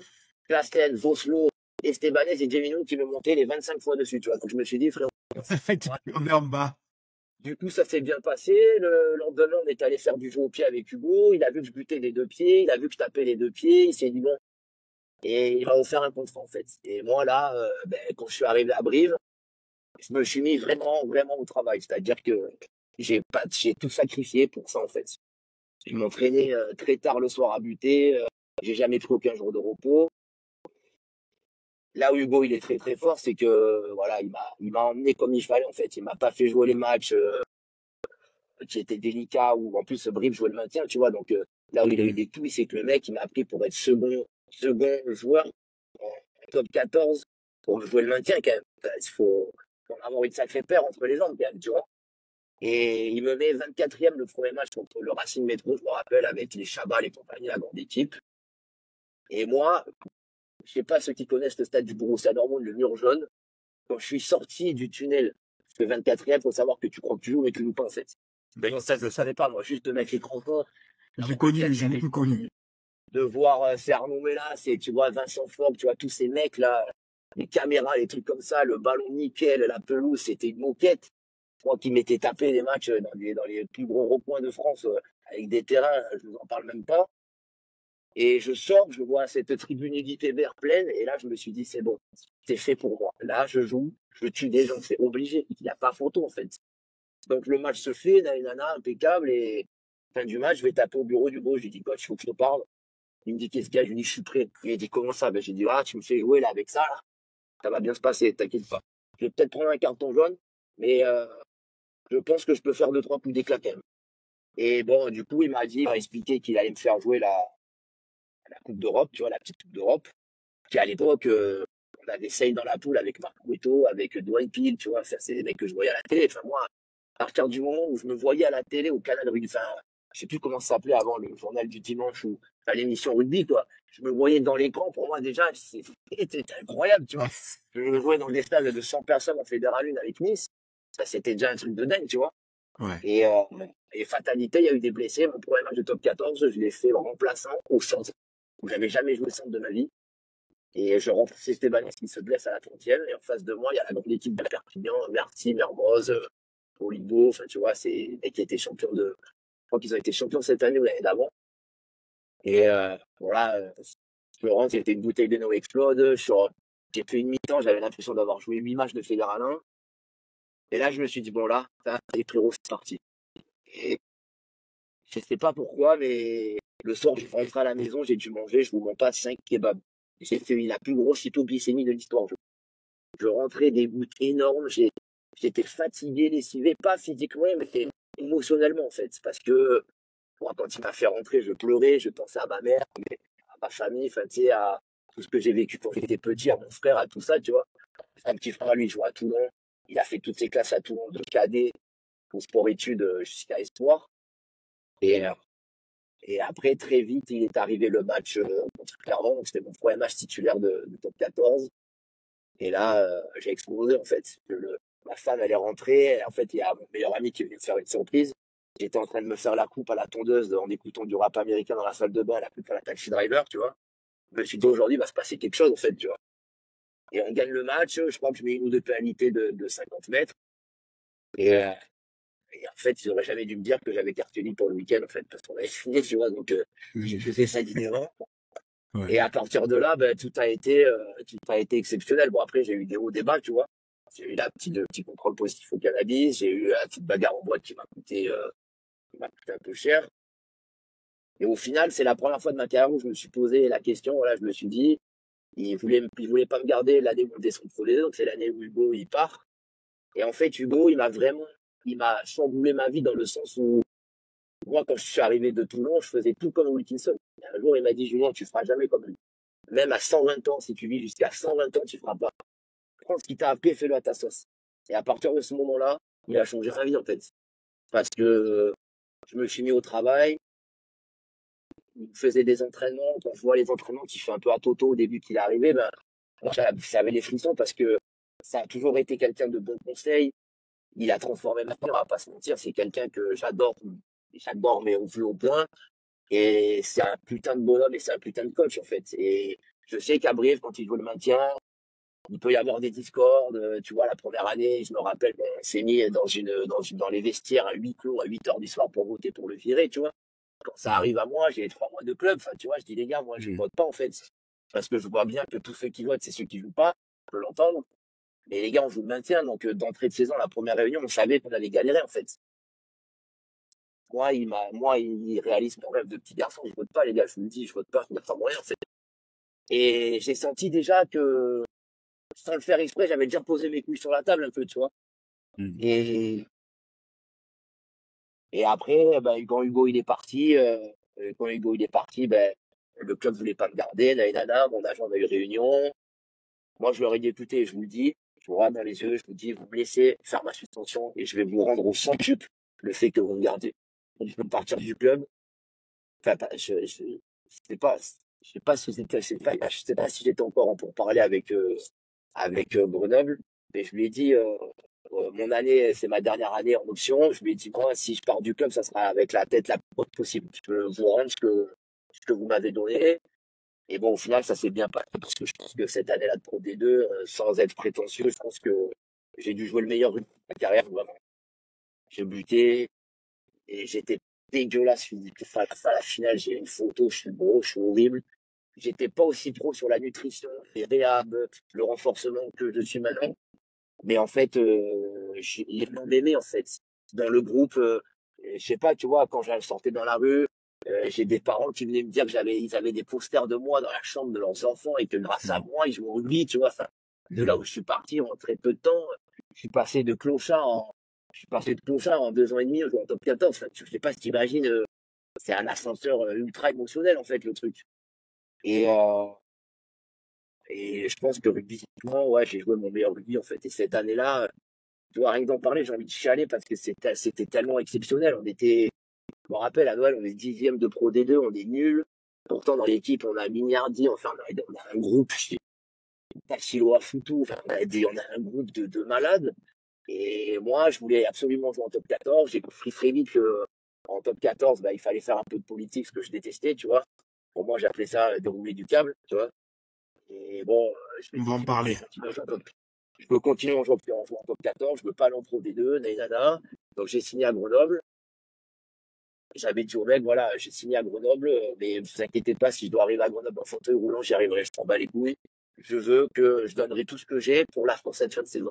Classen, Voslo, Estebanez et Gemino qui me montaient les 25 fois dessus, tu vois. Donc je me suis dit, frère, On est en bas. du coup, ça s'est bien passé. Le lendemain, on est allé faire du jeu au pied avec Hugo. Il a vu que je butais les deux pieds, il a vu que je tapais les deux pieds, il s'est dit bon. Et il m'a offert un contrat, en fait. Et moi, là, quand je suis arrivé à Brive, je me suis mis vraiment, vraiment au travail. C'est-à-dire que j'ai tout sacrifié pour ça, en fait. Je m'entraînais très tard le soir à buter. J'ai jamais pris aucun jour de repos. Là où Hugo, il est très, très fort, c'est que, voilà, il m'a emmené comme il fallait, en fait. Il m'a pas fait jouer les matchs qui étaient délicats ou en plus Brive jouait le maintien, tu vois. Donc, là où il a eu des couilles, c'est que le mec, il m'a appris pour être second joueur en top 14 pour jouer le maintien, quand même. Il faut en avoir une sacrée paire entre les jambes, quand même, tu vois. Et il me met 24e le premier match contre le Racing Métro, je me rappelle, avec les Chabal et compagnie, la grande équipe. Et moi, je sais pas ceux qui connaissent le stade du Borussia Dortmund, le mur jaune, quand je suis sorti du tunnel, je fais 24e, faut savoir que tu crois que tu joues, mais tu joues pas, en fait. Ben, non, ça, je le savais pas, moi, juste de mettre les crampons, J'ai connu, j'ai beaucoup connu. de voir c'est Arnaud Mella, c'est, tu vois, Vincent Fogg, tu vois, tous ces mecs-là, les caméras, les trucs comme ça, le ballon nickel, la pelouse, c'était une moquette. Moi qui m'étais tapé des matchs dans les plus gros recoins de France, avec des terrains, je vous en parle même pas. Et je sors, je vois cette tribune unité vert pleine, et là, je me suis dit, c'est bon, c'est fait pour moi. Là, je joue, je tue des gens, c'est obligé. Il n'y a pas photo, en fait. Donc, le match se fait, nana, impeccable, et fin du match, je vais taper au bureau du gros, je lui dis, coach, il faut que je te parle. Il me dit, qu'est-ce qu'il y a? Je lui dis, je suis prêt. Il m'a dit, comment ça? Ben, j'ai dit, ah, tu me fais jouer là avec ça, là. Ça va bien se passer, t'inquiète pas. Je vais peut-être prendre un carton jaune, mais je pense que je peux faire deux, trois coups d'éclat quand même. Et bon, du coup, il m'a expliqué qu'il allait me faire jouer la Coupe d'Europe, tu vois, la petite Coupe d'Europe, qui à l'époque, on avait Sey dans la poule avec Marc Couetto, avec Dwayne Peel, tu vois, ça c'est des mecs que je voyais à la télé. Enfin, moi, à partir du moment où je me voyais à la télé au canal rugby, enfin, je sais plus comment ça s'appelait avant, le journal du dimanche ou l'émission rugby, quoi. Je me voyais dans l'écran, pour moi, déjà, c'était incroyable, tu vois. Je jouais dans des stades de 100 personnes en Fédéral 1 avec Nice. Ça, c'était déjà un truc de dingue, tu vois. Ouais. Et fatalité, il y a eu des blessés. Mon premier match de top 14, je l'ai fait en remplaçant au centre, où j'avais jamais joué centre de ma vie. Et je remplaçais Estebanez qui se blesse à la 30e. Et en face de moi, il y a la grande équipe de Perpignan, Merty, Mermoz, Olivo. Enfin, tu vois, c'est des mecs qui étaient champions je crois qu'ils ont été champions cette année ou l'année d'avant. Et voilà, je rentre, c'était une bouteille de No Explode. J'ai fait une mi-temps, j'avais l'impression d'avoir joué 8 matchs de Fédéral 1. Et là, je me suis dit, bon, là, les frérots, c'est parti. Et je sais pas pourquoi, mais le soir, je rentre à la maison, j'ai dû manger, je vous mens pas, 5 kebabs. J'ai fait la plus grosse hypoglycémie de l'histoire. Je rentrais des gouttes énormes, j'étais fatigué, lessivé, pas physiquement, mais émotionnellement, en fait. Parce que, moi, quand il m'a fait rentrer, je pleurais, je pensais à ma mère, à ma famille, enfin, tu sais, à tout ce que j'ai vécu quand j'étais petit, à mon frère, à tout ça, tu vois. Un petit frère, lui, il joue à Toulon. Il a fait toutes ses classes à Toulon de cadet, pour sport-études jusqu'à Espoir. Et, euh, et après, très vite, il est arrivé le match contre Clermont. Donc, c'était mon premier match titulaire de top 14. Et là, j'ai explosé, en fait. Ma femme, elle est rentrée. Et en fait, il y a mon meilleur ami qui est venu me faire une surprise. J'étais en train de me faire la coupe à la tondeuse en écoutant du rap américain dans la salle de bain, la coupe à la Taxi Driver, tu vois. Je me suis dit, aujourd'hui, il va se passer quelque chose, en fait, tu vois. Et on gagne le match. Je crois que je mets une ou deux pénalités de 50 mètres. Et, euh, et en fait, ils n'auraient jamais dû me dire que j'avais carte libre pour le week-end, en fait, parce qu'on avait fini, tu vois. Donc, j'ai fait ça dîner. Ouais. Et à partir de là, ben, tout a été exceptionnel. Bon, après, j'ai eu des hauts débats, tu vois. J'ai eu le petit contrôle positif au cannabis. J'ai eu la petite bagarre en boîte qui m'a coûté un peu cher. Et au final, c'est la première fois de ma carrière où je me suis posé la question. Voilà, je me suis dit, il voulait pas me garder l'année où on descend Pro D2, donc c'est l'année où Hugo, il part. Et en fait, Hugo, il m'a vraiment il m'a chamboulé ma vie dans le sens où, moi, quand je suis arrivé de Toulon, je faisais tout comme Wilkinson. Et un jour, il m'a dit, Julien, tu feras jamais comme lui. Même à 120 ans, si tu vis jusqu'à 120 ans, tu feras pas. Prends ce qu'il t'a appris et fais-le à ta sauce. Et à partir de ce moment-là, il a changé ma vie, en fait. Parce que je me suis mis au travail, il faisait des entraînements. Quand je vois les entraînements qu'il fait un peu à Toto au début qu'il est arrivé, ben, moi, j'avais les frissons parce que ça a toujours été quelqu'un de bon conseil. Il a transformé ma vie, on va pas se mentir. C'est quelqu'un que j'adore, mais au plus haut point. Et c'est un putain de bonhomme et c'est un putain de coach, en fait. Et je sais qu'à Brive, quand il joue le maintien, il peut y avoir des discords. Tu vois, la première année, je me rappelle, on s'est mis dans les vestiaires à huis clos à 8 heures du soir pour voter pour le virer, tu vois. Quand ça arrive à moi, j'ai 3 mois de club. Enfin, tu vois, je dis, les gars, moi, je ne vote pas, en fait. Parce que je vois bien que tous ceux qui votent, c'est ceux qui jouent pas. Je peux l'entendre. Mais les gars, on joue le maintien. Donc, d'entrée de saison, la première réunion, on savait qu'on allait galérer, en fait. Il réalise mon rêve de petit garçon. Je vote pas, les gars. Je me dis, je vote pas, il n'y a pas moyen, en fait. Et j'ai senti déjà que, sans le faire exprès, j'avais déjà posé mes couilles sur la table un peu, tu vois. Mhm. Et après, ben, quand Hugo il est parti, ben, le club voulait pas me garder, nanana, mon agent a eu réunion. Moi, je leur ai dit, écoutez, je vous le dis, je vous regarde dans les yeux, je vous dis, vous me laissez faire ma suspension et je vais vous rendre au centuple le fait que vous me gardez. Donc, je peux partir du club. Enfin, je sais pas, je sais pas si c'était, je sais pas si j'étais encore en pourparlers avec Grenoble, mais je lui ai dit, mon année, c'est ma dernière année en option. Je lui ai dit, moi, si je pars du club, ça sera avec la tête la plus haute possible. Je peux vous rendre ce que vous m'avez donné. Et bon, au final, ça s'est bien passé parce que je pense que cette année-là de Pro D2, sans être prétentieux, je pense que j'ai dû jouer le meilleur rugby de ma carrière, vraiment. J'ai buté et j'étais dégueulasse physique. Face à la finale, j'ai une photo, je suis gros, je suis horrible. J'étais pas aussi pro sur la nutrition, les réhab, le renforcement que je suis maintenant. Mais en fait, ils m'ont aimé, en fait. Dans le groupe, je sais pas, tu vois, quand je sortais dans la rue, j'ai des parents qui venaient me dire que ils avaient des posters de moi dans la chambre de leurs enfants et que grâce à moi, ils jouent au rugby, tu vois. Enfin, de là où je suis parti en très peu de temps, je suis passé de clochard je suis passé de clochard en 2 ans et demi en top 14. Enfin, je sais pas si t'imagines, c'est un ascenseur ultra émotionnel, en fait, le truc. Et, euh, et je pense que rugbystiquement, ouais, j'ai joué mon meilleur rugby, en fait. Et cette année-là, tu vois, rien que d'en parler, j'ai envie de chialer parce que c'était tellement exceptionnel. Je me rappelle, à Noël, on est 10e de Pro D2, on est nul. Pourtant, dans l'équipe, on a Mignardi, enfin, on a un groupe, Tassilo Foutou, enfin, on a un groupe de malades. Et moi, je voulais absolument jouer en top 14. J'ai compris très vite que en top 14, bah, il fallait faire un peu de politique, ce que je détestais, tu vois. Pour moi, j'appelais ça dérouler du câble, tu vois. Et bon, je me On dis, va en parler. je peux continuer en jouant en top 14, je veux pas aller en Pro D2, nanana. Donc, j'ai signé à Grenoble. J'avais dit au mec, voilà, j'ai signé à Grenoble, mais vous inquiétez pas, si je dois arriver à Grenoble en fauteuil roulant, j'y arriverai, je t'en bats les couilles. Je donnerai tout ce que j'ai pour cette fin de saison.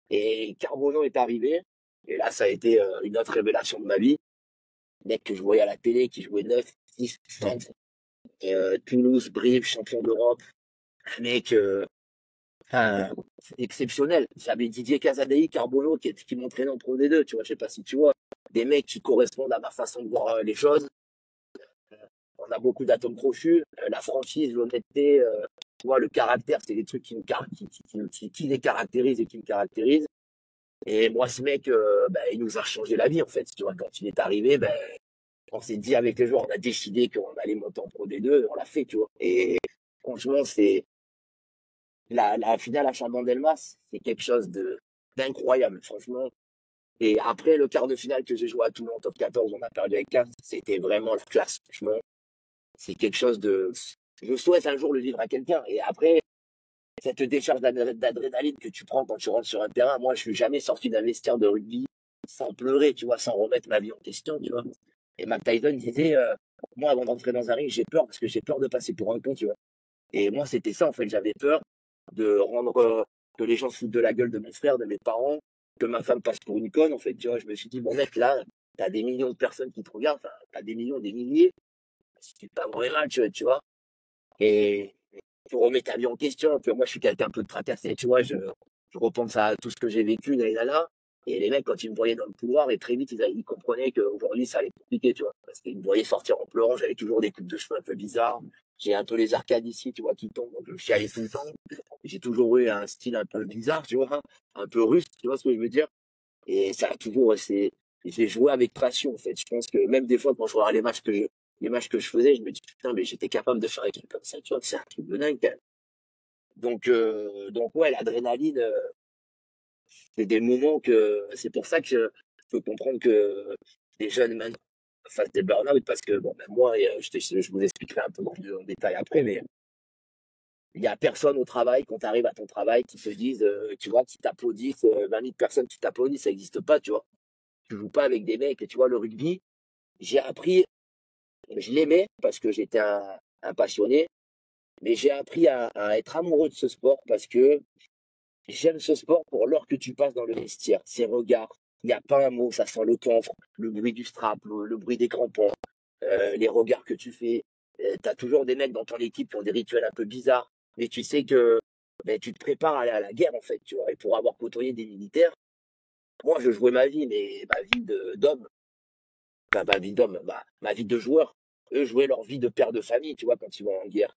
Et Carbonneau est arrivé, et là, ça a été une autre révélation de ma vie. Mec que je voyais à la télé, qui jouait 9, 10, 5, Toulouse, Brive, champion d'Europe. Un mec, c'est exceptionnel. J'avais Didier Casadei, Carbonneau, qui m'entraînait en Pro D2, tu vois, je sais pas si tu vois. Des mecs qui correspondent à ma façon de voir les choses. On a beaucoup d'atomes crochus. La franchise, l'honnêteté, tu vois, le caractère, c'est des trucs qui les caractérisent et qui me caractérisent. Et moi, ce mec, il nous a changé la vie, en fait. Tu vois, quand il est arrivé, on s'est dit avec les joueurs, on a décidé qu'on allait monter en Pro D2, on l'a fait, tu vois. Et franchement, c'est la finale à Chabandelmas, c'est quelque chose d'incroyable, franchement. Et après le quart de finale que j'ai joué à Toulon en top 14, on a perdu avec 15, c'était vraiment la classe, franchement. C'est quelque chose de. Je souhaite un jour le vivre à quelqu'un. Et après, cette décharge d'adrénaline que tu prends quand tu rentres sur un terrain, moi, je suis jamais sorti d'un vestiaire de rugby sans pleurer, tu vois, sans remettre ma vie en question, tu vois. Et Mike Tyson disait, moi, avant d'entrer dans un ring, j'ai peur parce que j'ai peur de passer pour un con, tu vois. Et moi, c'était ça, en fait. J'avais peur de rendre, que les gens se foutent de la gueule de mon frère, de mes parents, que ma femme passe pour une conne, en fait, tu vois. Je me suis dit, bon, mec, là, t'as des millions de personnes qui te regardent, enfin, t'as des millions, des milliers. C'est pas vrai, tu vois. Et tu remets ta vie en question. Puis moi, je suis quelqu'un un peu de tracassé, tu vois. Je repense à tout ce que j'ai vécu là et là. Et les mecs, quand ils me voyaient dans le couloir, et très vite, ils comprenaient qu'aujourd'hui, ça allait être compliqué, tu vois. Parce qu'ils me voyaient sortir en pleurant, j'avais toujours des coupes de cheveux un peu bizarres. J'ai un peu les arcades ici, tu vois, qui tombent, donc je chialais tout le temps. J'ai toujours eu un style un peu bizarre, tu vois, un peu russe, tu vois ce que je veux dire. Et ça a toujours, j'ai joué avec passion, en fait. Je pense que même des fois, quand je regarde les matchs que je faisais, je me dis, putain, mais j'étais capable de faire des trucs comme ça, tu vois, c'est un truc de dingue, quand même. Donc ouais, l'adrénaline, c'est des moments c'est pour ça que je peux comprendre que les jeunes maintenant fassent des burn-out parce que, bon, ben moi, je vous expliquerai un peu en détail après, mais il y a personne au travail, quand tu arrives à ton travail, qui te disent, tu vois, qui t'applaudissent, 20 000 personnes qui t'applaudissent, ça n'existe pas, tu vois. Tu joues pas avec des mecs, et tu vois, le rugby, j'ai appris, je l'aimais parce que j'étais un passionné, mais j'ai appris à être amoureux de ce sport parce que j'aime ce sport pour l'heure que tu passes dans le vestiaire, ses regards. Il n'y a pas un mot, ça sent le camphre, le bruit du strap, le bruit des crampons, les regards que tu fais. Tu as toujours des mecs dans ton équipe qui ont des rituels un peu bizarres, mais tu sais que ben, tu te prépares à aller à la guerre, en fait, tu vois. Et pour avoir côtoyé des militaires, moi, je jouais ma vie, mais ma vie d'homme, ma vie d'homme, ma vie de joueur. Eux jouaient leur vie de père de famille, tu vois, quand ils vont en guerre.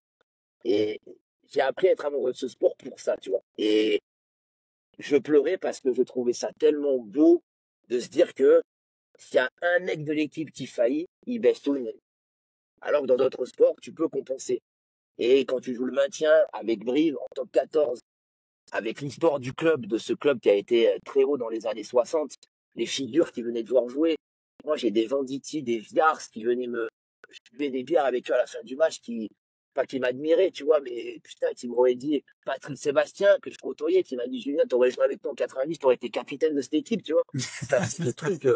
Et j'ai appris à être amoureux de ce sport pour ça, tu vois. Et je pleurais parce que je trouvais ça tellement beau de se dire que s'il y a un mec de l'équipe qui faillit, il baisse tout le monde. Alors que dans d'autres sports, tu peux compenser. Et quand tu joues le maintien avec Brive en top 14, avec l'histoire du club, de ce club qui a été très haut dans les années 60, les figures qui venaient de voir jouer. Moi, j'ai des Venditti, des Viars qui venaient je buvais des bières avec eux à la fin du match pas qui m'admiraient, tu vois, mais putain, qui m'auraient dit, Patrick Sébastien, que je côtoyais, qui m'a dit, Julien, t'aurais joué avec toi en 90, t'aurais été capitaine de cette équipe, tu vois. C'est le truc,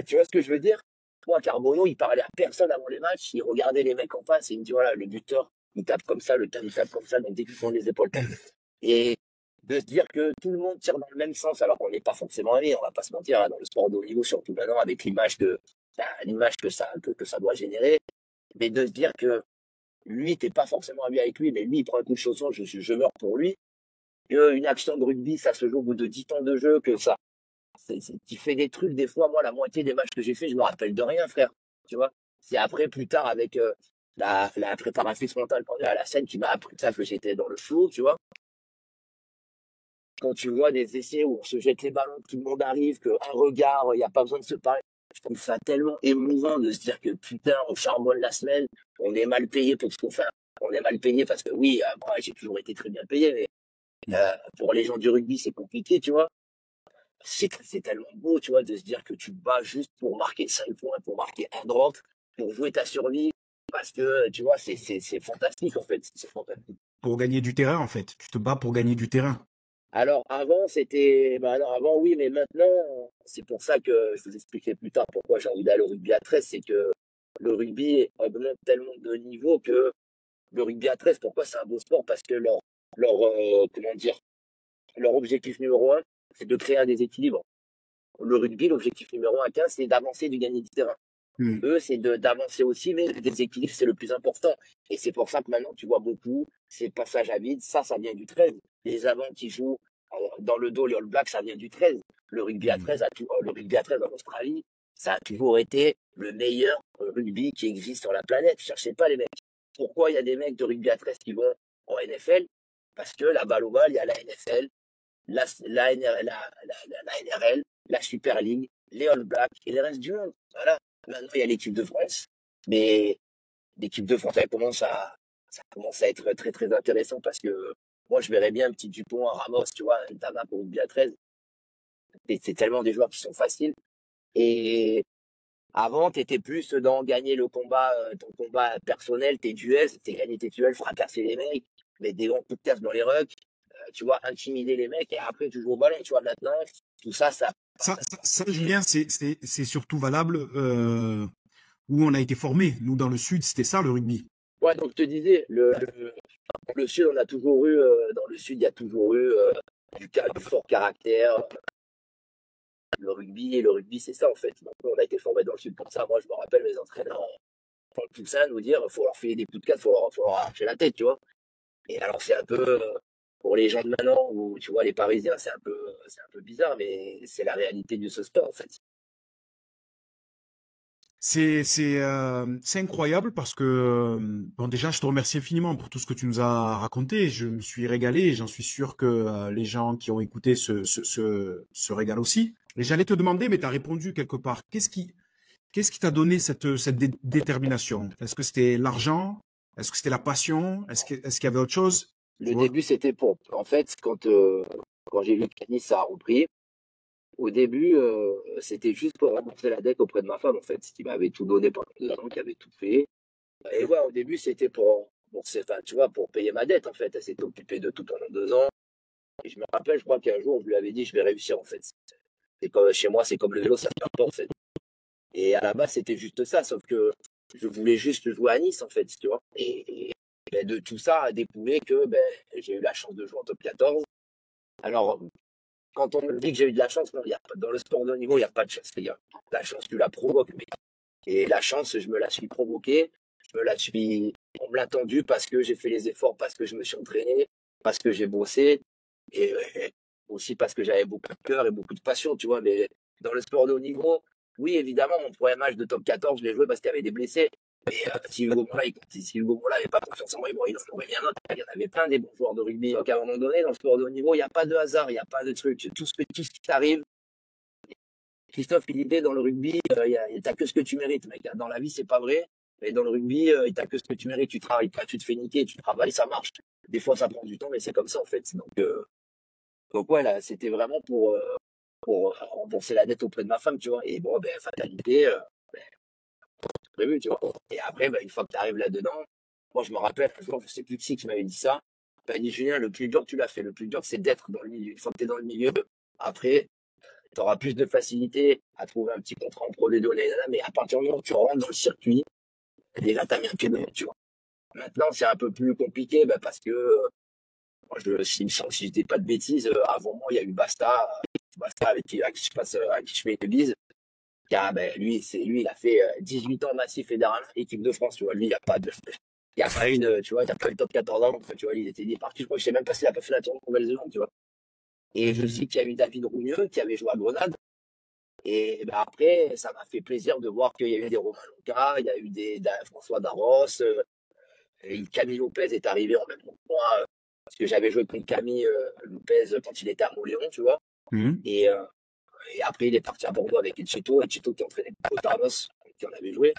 tu vois ce que je veux dire? Moi, Carbonneau, il parlait à personne avant les matchs, il regardait les mecs en face et il me dit, voilà, le buteur, il tape comme ça, il tape comme ça, donc dès qu'ils font les épaules. Et de se dire que tout le monde tire dans le même sens, alors qu'on n'est pas forcément amis, on va pas se mentir, hein, dans le sport de haut niveau, surtout maintenant, avec l'image que ça doit générer, mais de se dire que lui, t'es pas forcément ami avec lui, mais lui, il prend un coup de chausson, je meurs pour lui. Une action de rugby, ça se joue au bout de 10 temps de jeu, que ça. Tu fais des trucs, des fois, moi, la moitié des matchs que j'ai fait, je me rappelle de rien, frère. Tu vois? C'est après, plus tard, avec la préparatrice mentale à la scène qui m'a appris ça, que j'étais dans le flou, tu vois? Quand tu vois des essais où on se jette les ballons, tout le monde arrive, qu'un regard, il n'y a pas besoin de se parler. Je trouve ça tellement émouvant de se dire que putain, on charbonne la semaine, on est mal payé pour ce qu'on fait. On est mal payé parce que oui, moi j'ai toujours été très bien payé, mais pour les gens du rugby, c'est compliqué, tu vois. C'est tellement beau, tu vois, de se dire que tu te bats juste pour marquer 5 points, pour marquer un drop, pour jouer ta survie, parce que, tu vois, c'est fantastique, en fait. C'est fantastique. Pour gagner du terrain, en fait. Tu te bats pour gagner du terrain. Alors avant, avant oui, mais maintenant, c'est pour ça que je vous expliquerai plus tard pourquoi j'ai envie d'aller au rugby à 13, c'est que le rugby augmente tellement de niveau que le rugby à 13, pourquoi c'est un beau sport? Parce que comment dire, leur objectif numéro un, c'est de créer un déséquilibre. Le rugby, l'objectif numéro un à 15, c'est d'avancer, de gagner du terrain. Hmm. Eux, c'est d'avancer aussi, mais le déséquilibre, c'est le plus important. Et c'est pour ça que maintenant, tu vois beaucoup ces passages à vide. Ça vient du 13. Les avants qui jouent dans le dos, les All Blacks, ça vient du 13. Le rugby à 13, le rugby à 13 en Australie, ça a toujours été le meilleur rugby qui existe sur la planète. Cherchez pas les mecs. Pourquoi il y a des mecs de rugby à 13 qui vont en NFL? Parce que la balle au bal, il y a la NFL, la NRL, la Super League, les All Blacks et le reste du monde. Voilà. Maintenant, il y a l'équipe de France. Mais l'équipe de France, ça commence à être très, très intéressant parce que moi, je verrais bien un petit Dupont, un Ramos, tu vois, un Tama pour bien 13. C'est tellement des joueurs qui sont faciles. Et avant, tu étais plus dans gagner le combat, ton combat personnel, tes duels, c'était gagner tes duels, fracasser les mecs, mettre des grands coups de casse dans les rucks, tu vois, intimider les mecs et après tu joues au ballon, tu vois, maintenant, tout ça, Julien, c'est surtout valable où on a été formé. Nous, dans le Sud, c'était ça, le rugby. Ouais, donc je te disais, le Sud, on a toujours eu, dans le Sud, il y a toujours eu du fort caractère. Le rugby, c'est ça, en fait. Donc, on a été formé dans le Sud pour ça. Moi, je me rappelle mes entraîneurs en Toussaint nous dire, faut leur filer des coups de casse, faut leur arracher la tête, tu vois. Et alors, c'est un peu, pour les gens de maintenant, où tu vois, les Parisiens, c'est un peu bizarre, mais c'est la réalité de ce sport, en fait. C'est incroyable parce que bon déjà je te remercie infiniment pour tout ce que tu nous as raconté. Je me suis régalé et j'en suis sûr que les gens qui ont écouté se régalent aussi. Et j'allais te demander, mais tu as répondu quelque part. Qu'est-ce qui t'a donné cette détermination? Est-ce que c'était l'argent? Est-ce que c'était la passion? Est-ce qu'il y avait autre chose? Tu Le vois? début, c'était pour. En fait, quand j'ai vu que tennis, ça a repris, au début, c'était juste pour rembourser la dette auprès de ma femme, en fait, qui m'avait tout donné pendant 2 ans, qui avait tout fait. Et ouais, au début, c'était enfin, tu vois, pour payer ma dette, en fait. Elle s'était occupée de tout pendant 2 ans. Et je me rappelle, je crois qu'un jour, je lui avais dit, je vais réussir, en fait. C'est comme, chez moi, c'est comme le vélo, ça ne perd pas, en fait. Et à la base, c'était juste ça, sauf que je voulais juste jouer à Nice, en fait, tu vois. Ben, de tout ça a découlé que ben, j'ai eu la chance de jouer en top 14. Alors, quand on me dit que j'ai eu de la chance, non, dans le sport de haut niveau, il n'y a pas de chance, les gars. La chance, tu la provoques, mec. Et la chance, je me la suis provoquée. On me l'a tendue parce que j'ai fait les efforts, parce que je me suis entraîné, parce que j'ai bossé. Et aussi parce que j'avais beaucoup de cœur et beaucoup de passion, tu vois. Mais dans le sport de haut niveau, oui, évidemment, mon premier match de top 14, je l'ai joué parce qu'il y avait des blessés. Mais si Hugo Mola n'avait pas confiance en moi, il en aurait bien un autre. Il y en avait plein des bons joueurs de rugby. Donc à un moment donné, dans le sport de haut niveau, il n'y a pas de hasard, il n'y a pas de truc. Tout ce qui t'arrive, Christophe, il disait dans le rugby, t'as que ce que tu mérites, mec. Dans la vie, c'est pas vrai. Mais dans le rugby, t'as que ce que tu mérites. Tu travailles pas, tu te fais niquer, tu travailles, ça marche. Des fois, ça prend du temps, mais c'est comme ça, en fait. Donc ouais, là, c'était vraiment pour rembourser la dette auprès de ma femme, tu vois. Et bon, ben, fatalité, ben, c'est prévu, tu vois. Et après, ben, une fois que tu arrives là-dedans, moi, je me rappelle, un jour, je sais plus qui m'avait dit ça. Il m'a dit, Julien, le plus dur, tu l'as fait. Le plus dur, c'est d'être dans le milieu. Une fois que tu es dans le milieu, après, tu auras plus de facilité à trouver un petit contrat en pro des données, mais à partir du moment où tu rentres dans le circuit, déjà, tu as mis un pied dedans, tu vois. Maintenant, c'est un peu plus compliqué, ben, parce que moi, si je dis pas de bêtises, avant moi, il y a eu Basta à qui je fais une bise. Car, ben, lui, il a fait 18 ans massif fédéral, équipe de France, tu vois. Lui, il y a pas tu vois, il y a pas eu top 14 ans, tu vois, il était parti, je crois que je sais même pas s'il a pas fait la tournée en Nouvelle-Zélande, tu vois. Et je sais qu'il y a eu David Rougneux, qui avait joué à Grenade. Et ben après, ça m'a fait plaisir de voir qu'il y a eu des Romain Lonca, il y a eu François Darros, et Camille Lopez est arrivé en même temps que moi, parce que j'avais joué contre Camille Lopez quand il était à Montléon, tu vois. Mhm. Et après, il est parti à Bordeaux avec Etcheto qui entraînait Tarnos, qui en avait joué.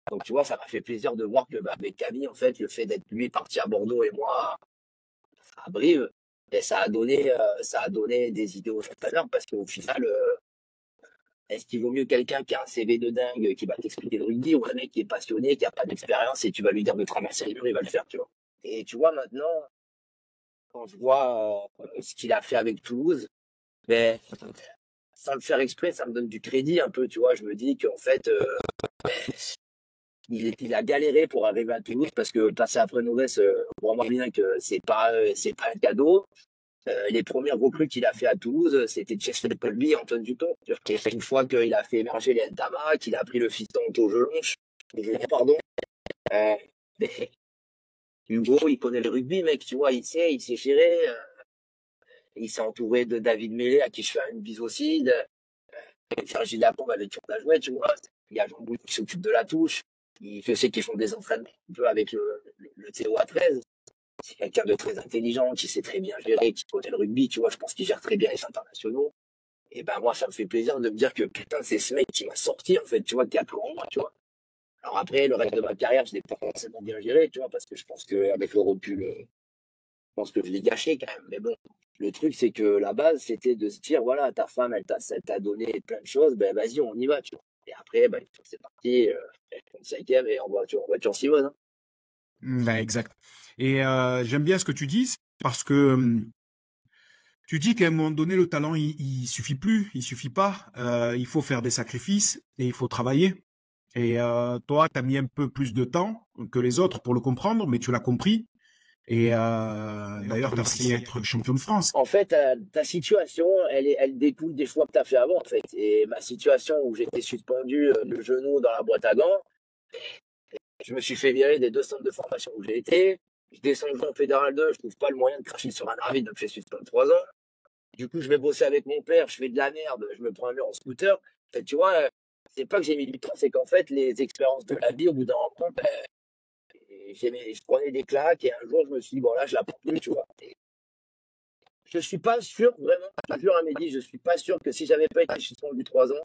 Donc, tu vois, ça m'a fait plaisir de voir que, bah, avec Camille, en fait, le fait d'être lui parti à Bordeaux et moi à Brive, et ça a donné des idées aux entraîneurs parce qu'au final, est-ce qu'il vaut mieux quelqu'un qui a un CV de dingue, qui va t'expliquer le rugby, ou un mec qui est passionné, qui a pas d'expérience et tu vas lui dire de traverser les murs, il va le faire, tu vois. Et tu vois, maintenant, quand je vois ce qu'il a fait avec Toulouse, ben, sans le faire exprès, ça me donne du crédit un peu, tu vois. Je me dis qu'en fait, il a galéré pour arriver à Toulouse parce que passer après Novès, pour moi bien que c'est pas un cadeau. Les premières recrues qu'il a fait à Toulouse, c'était Chester Colby et Antoine Dutton. Et une fois qu'il a fait émerger les Ntama, qu'il a pris le fiston au Gelonche, pardon, euh, mais Hugo, il connaît le rugby, mec, tu vois, il sait gérer. Il s'est entouré de David Mélé, à qui je fais une bise aussi, Sergi Lapombe avec qui on a joué, tu vois. Il y a Jean Bouy qui s'occupe de la touche. Je sais qu'ils font des entraînements un peu avec le Théo A13. C'est quelqu'un de très intelligent, qui sait très bien gérer, qui connaît le rugby, tu vois. Je pense qu'il gère très bien les internationaux. Et ben, moi, ça me fait plaisir de me dire que, putain, c'est ce mec qui m'a sorti, en fait, tu vois, qui a plus en moi, tu vois. Alors après, le reste de ma carrière, je l'ai pas forcément bien géré, tu vois, parce que je pense qu'avec le recul, je pense que je l'ai gâché quand même. Mais bon, le truc, c'est que la base, c'était de se dire, voilà, ta femme, elle t'a donné plein de choses, ben vas-y, on y va, tu vois. Et après, ben, c'est parti, 35e, et en voiture Simone. Hein. Ben, exact. Et j'aime bien ce que tu dis parce que tu dis qu'à un moment donné, le talent, il suffit plus, il suffit pas. Il faut faire des sacrifices et il faut travailler. Et toi, tu as mis un peu plus de temps que les autres pour le comprendre, mais tu l'as compris. Et d'ailleurs, tu as signé être champion de France. En fait, ta situation, elle découle des choix que tu as fait avant, en fait. Et ma situation où j'étais suspendu le genou dans la boîte à gants, je me suis fait virer des 2 centres de formation où j'ai été. Je descends en fédéral 2, je trouve pas le moyen de cracher sur un arbitre, donc je suis 3 ans. Du coup, je vais bosser avec mon père, je fais de la merde, je me prends un mur en scooter. En fait, tu vois, c'est pas que j'ai mis du temps, c'est qu'en fait, les expériences de la vie, au bout d'un moment, ben, je prenais des claques et un jour, je me suis dit, bon, là, je la prends plus, tu vois. Et je suis pas sûr, vraiment, je te jure à Mehdi, je suis pas sûr que si j'avais pas été suspendu 3 ans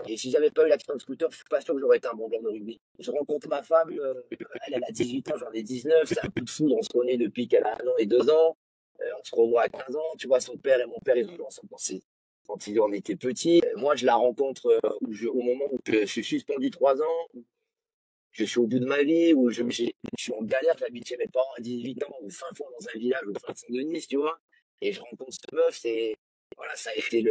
et si j'avais pas eu l'accident de scooter, je suis pas sûr que j'aurais été un bon joueur de rugby. Je rencontre ma femme, elle a 18 ans, j'en ai 19, c'est un coup de foudre, on se connaît depuis qu'elle a 1 an et 2 ans. On se revoit à 15 ans, tu vois, son père et mon père, ils ont joué ensemble quand ils en étaient petits. Moi, je la rencontre au moment où je suis suspendu 3 ans, où je suis au bout de ma vie, où je suis en galère, j'habite chez mes parents à 18 ans, au fin fond dans un village au fin fond de Nice, tu vois. Et je rencontre cette meuf, c'est, voilà, ça a été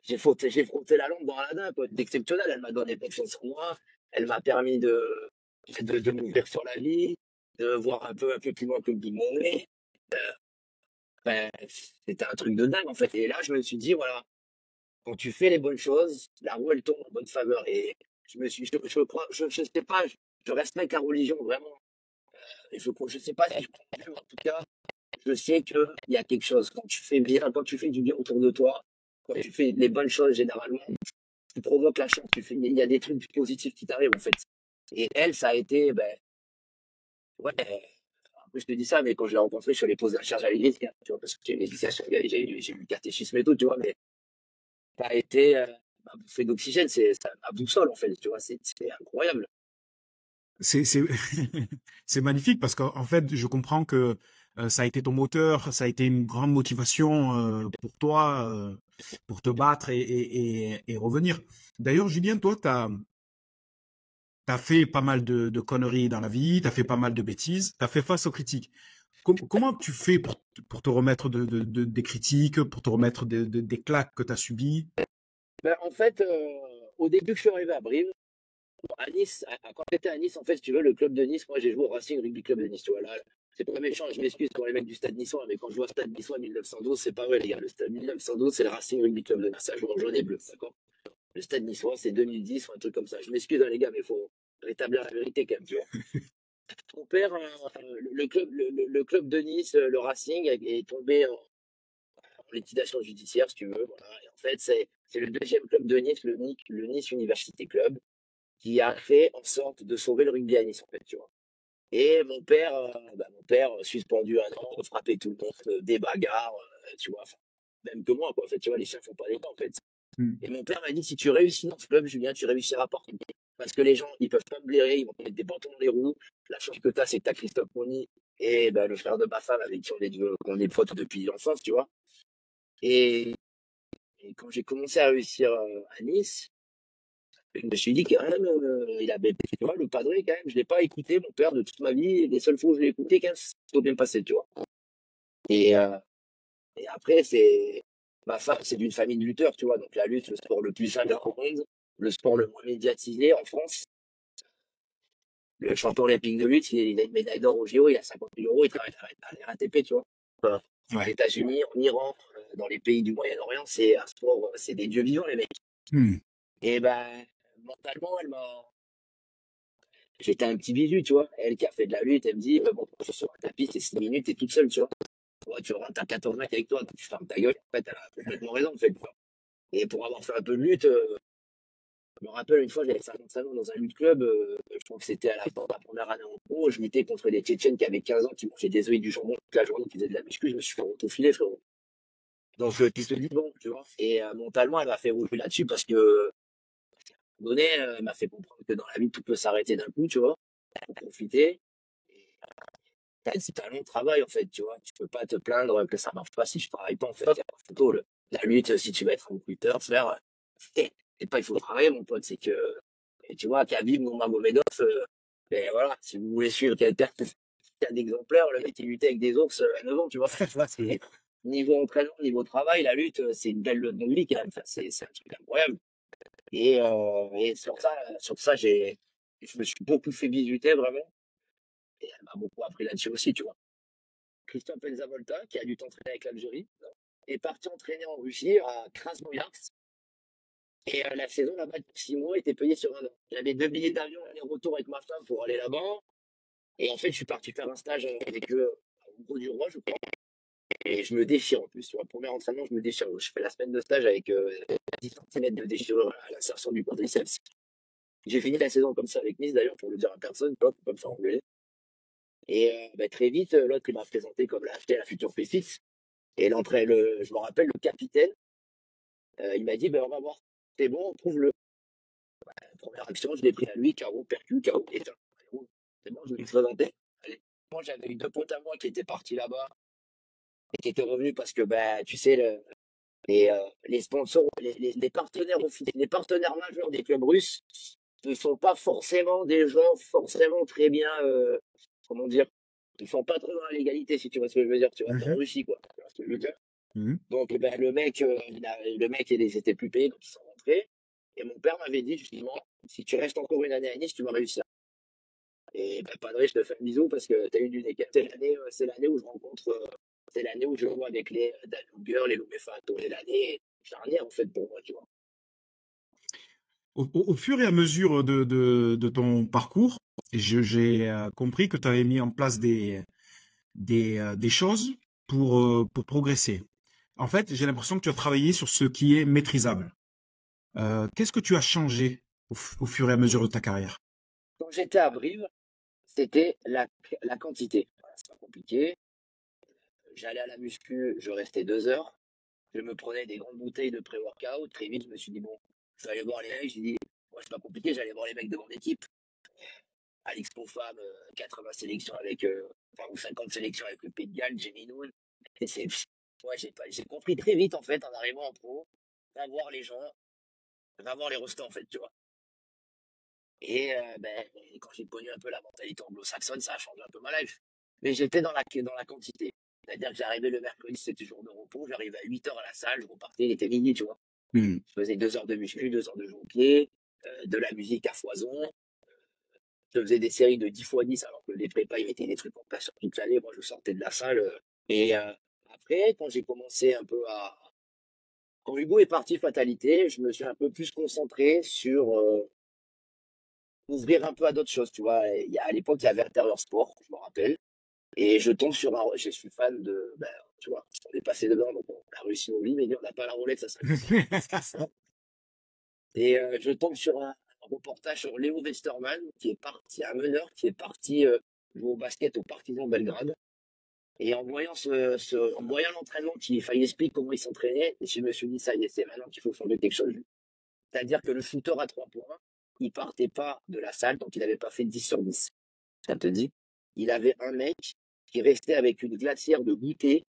j'ai frotté la lampe dans Aladdin, quoi, d'exceptionnel. Elle m'a donné confiance en moi, elle m'a permis de m'ouvrir sur la vie, de voir un peu plus loin que le bout de mon nez. Ben, c'était un truc de dingue, en fait. Et là, je me suis dit, voilà, quand tu fais les bonnes choses, la roue, elle tourne en bonne faveur. Et je sais pas, je respecte la religion, vraiment. Et je sais pas si je crois en Dieu, en tout cas, je sais qu'il y a quelque chose. Quand tu fais bien, quand tu fais du bien autour de toi, quand tu fais les bonnes choses, généralement, tu provoques la chance, il y a des trucs positifs qui t'arrivent, en fait. Et elle, ça a été, ben, ouais, après, je te dis ça, mais quand je l'ai rencontrée, je suis allé poser la charge à l'église, tu vois, parce que j'ai une initiation, j'ai eu le catéchisme et tout, tu vois, mais ça a été ma bouffée d'oxygène, c'est ma boussole, en fait, tu vois, c'est incroyable. C'est c'est magnifique parce qu'en fait, je comprends que ça a été ton moteur, ça a été une grande motivation pour toi, pour te battre et revenir. D'ailleurs, Julien, toi, t'as fait pas mal de conneries dans la vie, t'as fait pas mal de bêtises, t'as fait face aux critiques. Comment tu fais pour te remettre des critiques, pour te remettre des claques que t'as subies? Ben, en fait, au début que je suis arrivé à Brive, à Nice, quand j'étais à Nice, en fait, si tu veux, le club de Nice, moi j'ai joué au Racing Rugby Club de Nice, tu vois, là, c'est pas méchant, je m'excuse pour les mecs du stade niçois, mais quand je vois stade niçois 1912, c'est pas vrai, les gars, le stade 1912, c'est le Racing Rugby Club de Nice, ça joue en jaune et bleu, d'accord? Le stade niçois, c'est 2010 ou un truc comme ça. Je m'excuse, hein, les gars, mais il faut rétablir la vérité quand même, tu vois. Mon père, le club de Nice, le Racing, est tombé en liquidation judiciaire, si tu veux, voilà. Et en fait, c'est le deuxième club de Nice, le Nice University Club, qui a fait en sorte de sauver le rugby à Nice, en fait, tu vois. Et mon père suspendu 1 an, frappé tout le monde, des bagarres, tu vois, enfin, même que moi, quoi. En fait, tu vois, les chiens font pas les dents, en fait. Hmm. Et mon père m'a dit, si tu réussis dans ce club, Julien, tu réussiras partout. Parce que les gens, ils peuvent pas me blairer, ils vont te mettre des bâtons dans les roues. La chance que tu as, c'est que tu as Christophe Moni et ben, le frère de ma femme avec qui on est potes depuis l'enfance, tu vois. Et, et quand j'ai commencé à réussir à Nice, je me suis dit quand même, il avait, tu vois, le padré, quand même, je l'ai pas écouté, mon père, de toute ma vie. Les seules fois où je l'ai écouté, quand même, c'est plutôt bien passé, tu vois. Et, euh, et après, ma femme, c'est d'une famille de lutteurs, tu vois. Donc la lutte, le sport le plus simple au monde, le sport le moins médiatisé en France. Le champion olympique de lutte, il a une médaille d'or au JO, il a 50 000 euros, il travaille à la RATP, tu vois. Enfin, aux Ouais. États-Unis, en Iran, dans les pays du Moyen-Orient, c'est un sport, c'est des dieux vivants, les mecs. Hmm. Et ben, mentalement, j'étais un petit bisu, tu vois. Elle qui a fait de la lutte, elle me dit, bon, je suis sur un tapis, c'est 6 minutes, t'es toute seule, tu vois. Ouais, tu rentres, t'as 14 mecs avec toi, donc tu fermes ta gueule. En fait, elle a complètement raison, en fait. Et pour avoir fait un peu de lutte, je me rappelle une fois, j'avais 50 salons dans un lutte club. Je crois que c'était à la fin de ma première année en pro. Je luttais contre des Tchétchènes qui avaient 15 ans, qui mangeaient des œufs et du jambon toute la journée, qui faisaient de la muscu. Je me suis fait autofiler, frérot. Donc, tu te dis, bon, tu vois. Et mentalement, elle m'a fait rouler là-dessus parce que, donné, elle m'a fait comprendre que dans la vie, tout peut s'arrêter d'un coup, tu vois. Faut profiter. C'est un long travail, en fait, tu vois. Tu peux pas te plaindre que ça marche pas si je travaille pas, en fait. Y a pas photo, la lutte, si tu veux être un lutteur, faire, c'est pas, il faut travailler, mon pote. C'est que, et tu vois, Khabib Nurmagomedov, et voilà, si vous voulez suivre quel d'exemplaires, le mec, il luttait avec des ours à 9 ans, tu vois. Là, niveau entraînement, niveau travail, la lutte, c'est une belle leçon de vie, quand même. Enfin, c'est un truc incroyable. Et sur ça, je me suis beaucoup fait bisuter, vraiment. Et elle m'a beaucoup appris là-dessus aussi, tu vois. Christophe Elzavolta, qui a dû t'entraîner avec l'Algérie, est parti entraîner en Russie à Krasnoyarsk. Et la saison là-bas, 6 mois, était payé sur 1 an. J'avais 2 billets d'avion aller-retour avec ma femme pour aller là-bas. Et en fait, je suis parti faire un stage avec eux au Gros du Roi, je crois. Et je me déchire en plus. Sur le premier entraînement, je me déchire. Je fais la semaine de stage avec 10 cm de déchirure à l'insertion du quadriceps. J'ai fini la saison comme ça avec Nice d'ailleurs, pour le dire à personne, tu vois, pour pas me faire engueuler. Et très vite, l'autre il m'a présenté comme la future P6. Et je me rappelle, le capitaine, il m'a dit, ben, on va voir. C'est bon, prouve-le. Première action, je l'ai pris à lui, KO, percu, KO. Et tiens, c'est bon, je vais lui présenter. Allez. Moi, j'avais eu 2 potes à moi qui étaient partis là-bas et qui étaient revenus parce que, ben, tu sais, les sponsors, les partenaires les partenaires majeurs des clubs russes ne sont pas forcément des gens forcément très bien, comment dire, ils sont pas trop dans la légalité, si tu vois ce que je veux dire, tu vois, en Mhm. Russie, quoi. Tu vois ce que je veux dire. Mhm. Donc, ben, le mec, ils étaient plus payés, donc ils sont rentrés. Et mon père m'avait dit, justement, si tu restes encore une année à Nice, tu vas réussir. Et ben, Padre, je te fais un bisou parce que tu as eu du décalage. C'est l'année où je rencontre, c'est l'année où je joue avec les Dan Luger, les Lumefato, et l'année charnière, en fait, pour moi, tu vois. Au fur et à mesure de ton parcours, j'ai compris que tu avais mis en place des choses pour progresser. En fait, j'ai l'impression que tu as travaillé sur ce qui est maîtrisable. Qu'est-ce que tu as changé au fur et à mesure de ta carrière? Quand j'étais à Brive, c'était la quantité. Voilà, c'est pas compliqué. J'allais à la muscu, je restais 2 heures. Je me prenais des grandes bouteilles de pré-workout. Très vite, je me suis dit, bon, je vais aller voir les mecs. J'ai dit, moi, c'est pas compliqué, j'allais voir les mecs de mon équipe. Alex Pofam, 80 sélections avec, ou 50 sélections avec le Pays de Galles, Jenny Noon. Et ouais, j'ai compris très vite, en fait, en arrivant en pro, va voir les gens, va voir les rosters, en fait, tu vois. Et quand j'ai connu un peu la mentalité anglo-saxonne, ça a changé un peu ma life. Mais j'étais dans la quantité. C'est-à-dire que j'arrivais le mercredi, c'était jour de repos, j'arrivais à 8 heures à la salle, je repartais, il était midi, tu vois. Hmm. Je faisais 2 heures de muscu, 2 heures de jeu au pied, de la musique à foison. Je faisais des séries de 10 fois 10 alors que les prépas, ils mettaient des trucs en place sur toute l'année. Moi, je sortais de la salle. Et après, quand j'ai commencé un peu à... Quand Hugo est parti fatalité, je me suis un peu plus concentré sur ouvrir un peu à d'autres choses, tu vois. À l'époque, il y avait Intérieur Sport, je me rappelle. Et je tombe sur un... Je suis fan de... Ben, tu vois, on est passé dedans, donc on a réussi nos vies, mais on n'a pas la Rolex, ça serait... Et je tombe sur un reportage sur Léo Westermann, qui est parti, un meneur, qui est parti jouer au basket au Partizan Belgrade. Et en voyant en voyant l'entraînement, il explique comment il s'entraînait, et je me suis dit, ça y est, c'est maintenant qu'il faut changer quelque chose. C'est-à-dire que le shooter à 3 points, il partait pas de la salle, donc il n'avait pas fait 10 sur 10. Ça te dit? Il avait un mec qui restait avec une glacière de goûter.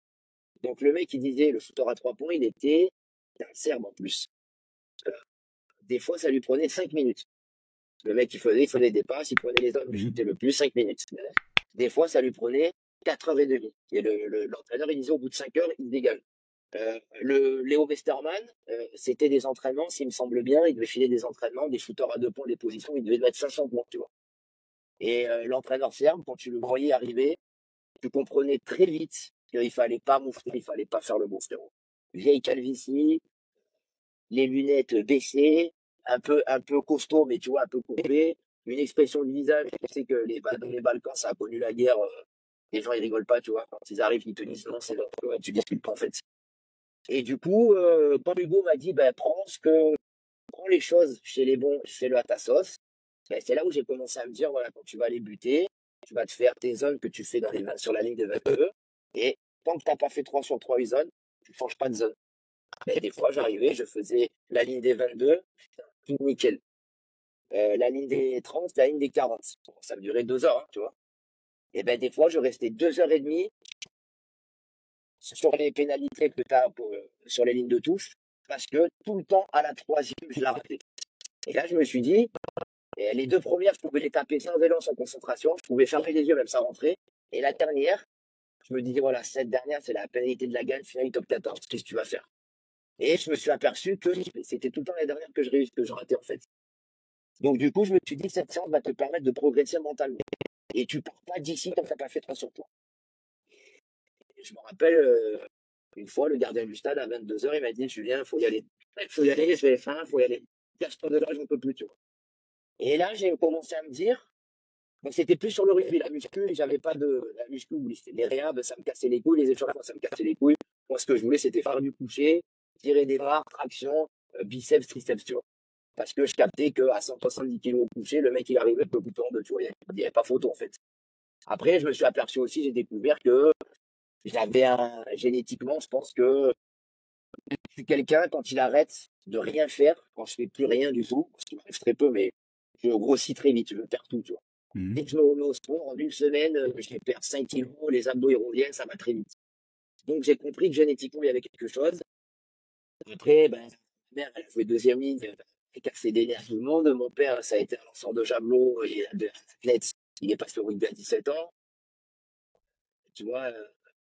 Donc le mec, il disait, le shooter à 3 points, c'est un Serbe en plus. Euh, des fois, ça lui prenait 5 minutes. Le mec, il faisait des passes, il prenait les hommes, il Mhm. shootait le plus, 5 minutes. Des fois, ça lui prenait 4h30. Et l'entraîneur, il disait, au bout de 5 heures, il dégage. Le Léo Westermann, c'était des entraînements, s'il me semble bien, il devait filer des entraînements, des shooters à 2 points, des positions, il devait mettre 500 points, tu vois. Et l'entraîneur serbe, quand tu le voyais arriver, tu comprenais très vite qu'il fallait pas moufler, il fallait pas faire le beau frérot. Vieille calvitie, les lunettes baissées, un peu costaud, mais tu vois, un peu courbé, une expression du visage. Tu sais que dans les Balkans, ça a connu la guerre. Les gens, ils rigolent pas, tu vois. Quand ils arrivent, ils te disent non, c'est l'autre. Ouais, tu discutes pas, en fait. Et du coup, quand Hugo m'a dit, ben, prends les choses chez les bons, fais-le à ta sauce. Ben, c'est là où j'ai commencé à me dire, voilà, quand tu vas aller buter, tu vas te faire tes zones que tu fais sur la ligne de 22. Et tant que t'as pas fait 3 sur 3 zones, tu ne changes pas de zone. Et des fois, j'arrivais, je faisais la ligne des 22, tout nickel. La ligne des 30, la ligne des 40. Bon, ça me durait 2 heures, hein, tu vois. Et ben, des fois, je restais 2h30 sur les pénalités que tu as sur les lignes de touche, parce que tout le temps, à la troisième, je la ratais. Et là, je me suis dit, les 2 premières, je pouvais les taper sans élan, sans concentration, je pouvais fermer les yeux, même sans rentrer. Et la dernière, je me disais, voilà, cette dernière, c'est la pénalité de la gagne, finale top 14, qu'est-ce que tu vas faire? Et je me suis aperçu que c'était tout le temps la dernière que je ratais, en fait. Donc, du coup, je me suis dit, cette séance va te permettre de progresser mentalement. Et tu pars pas d'ici tant que t'as pas fait 3 sur toi. Et je me rappelle, une fois, le gardien du stade, à 22 heures, il m'a dit, Julien, faut y aller. Faut y aller, je vais faim, faut y aller. Casse-toi de là, j'en peux plus, tu vois. Et là, j'ai commencé à me dire, Donc c'était plus sur le rugby, la muscu, j'avais pas de la muscu, oui, c'était les réhab, ça me cassait les couilles, les échauffements, ça me cassait les couilles. Moi, ce que je voulais, c'était faire du coucher, tirer des barres, traction, biceps, triceps, tu vois. Parce que je captais qu'à 170 kilos au coucher, le mec, il arrivait avec le bouton en deux, tu vois, il n'y avait pas photo, en fait. Après, je me suis aperçu aussi, j'ai découvert que génétiquement, je pense que je suis quelqu'un, quand il arrête de rien faire, quand je fais plus rien du tout, parce qu'il m'arrive très peu, mais je grossis très vite, je perds tout, tu vois. Mhm. Dès que je me remets au sport, en une semaine, je vais perdre 5 kilos, les abdos ils reviennent, ça va très vite. Donc j'ai compris que génétiquement il y avait quelque chose. Après, ben, ma mère, elle a joué deuxième ligne, elle a cassé des nerfs tout le monde. Mon père, ça a été un lanceur de javelot, il est un athlète, il est passé au rugby à 17 ans. Tu vois,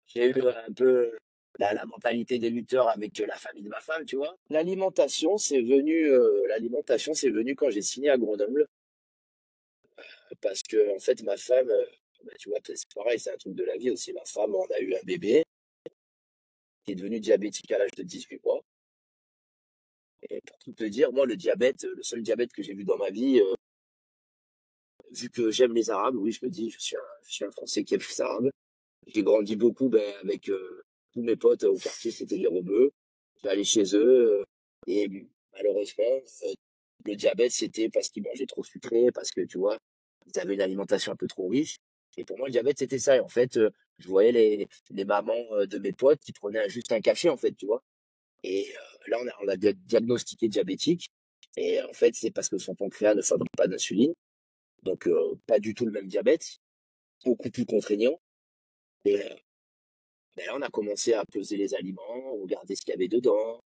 j'ai eu un peu la mentalité des lutteurs avec la famille de ma femme, tu vois. L'alimentation, c'est venu quand j'ai signé à Grenoble, parce que en fait, ma femme, bah, tu vois, c'est pareil, c'est un truc de la vie aussi. Ma femme, on a eu un bébé qui est devenu diabétique à l'âge de 18 mois. Et pour tout te dire, moi, le diabète, le seul diabète que j'ai vu dans ma vie, vu que j'aime les Arabes, oui, je me dis, je suis un Français qui aime les Arabes. J'ai grandi beaucoup ben, avec tous mes potes au quartier, c'était des rebeux. J'allais chez eux et malheureusement, le diabète, c'était parce qu'ils mangeaient trop sucré, parce que tu vois, ils avaient une alimentation un peu trop riche. Et pour moi, le diabète, c'était ça. Et en fait, je voyais les mamans de mes potes qui prenaient juste un café, en fait, tu vois. Et là, on a diagnostiqué diabétique. Et en fait, c'est parce que son pancréas ne fabrique pas d'insuline. Donc, pas du tout le même diabète, beaucoup plus contraignant. Et ben là, on a commencé à peser les aliments, regarder ce qu'il y avait dedans.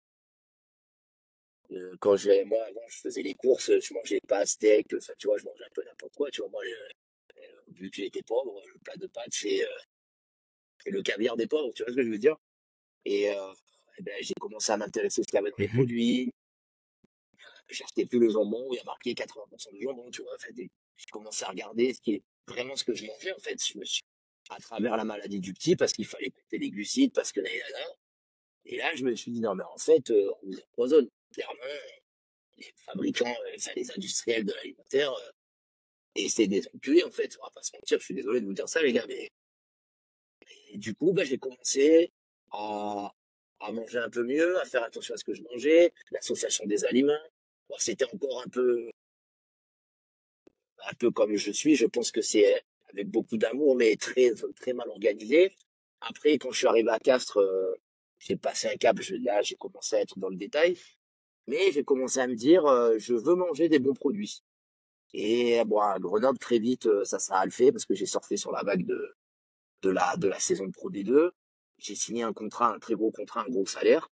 Moi, avant, je faisais les courses, je mangeais pas steak, enfin, tu vois, je mangeais un peu n'importe quoi, tu vois. Moi, vu que j'étais pauvre, le plat de pâtes, c'est le caviar des pauvres, tu vois ce que je veux dire? Et, eh ben, j'ai commencé à m'intéresser à ce qu'il y avait dans les Mhm. produits. J'achetais plus le jambon où il y a marqué 80% de jambon, tu vois. En fait, et j'ai commencé à regarder ce qui est vraiment ce que je mangeais, en fait. À travers la maladie du petit, parce qu'il fallait compter les glucides, parce que là, et là, je me suis dit, non, mais en fait, on nous empoisonne. Clairement, les fabricants, enfin, les industriels de l'alimentaire, et c'est des enculés, en fait. On va pas se mentir, je suis désolé de vous dire ça, les gars, mais et du coup, bah, j'ai commencé à, à manger un peu mieux, à faire attention à ce que je mangeais, l'association des aliments. Bon, c'était encore un peu comme je suis. Je pense que c'est avec beaucoup d'amour, mais très, très mal organisé. Après, quand je suis arrivé à Castres, j'ai passé un cap. Là, j'ai commencé à être dans le détail, mais j'ai commencé à me dire, je veux manger des bons produits. Et bon, à Grenoble, très vite, ça a le fait parce que j'ai surfé sur la vague de la saison de Pro D2. J'ai signé un contrat, un très gros contrat, un gros salaire.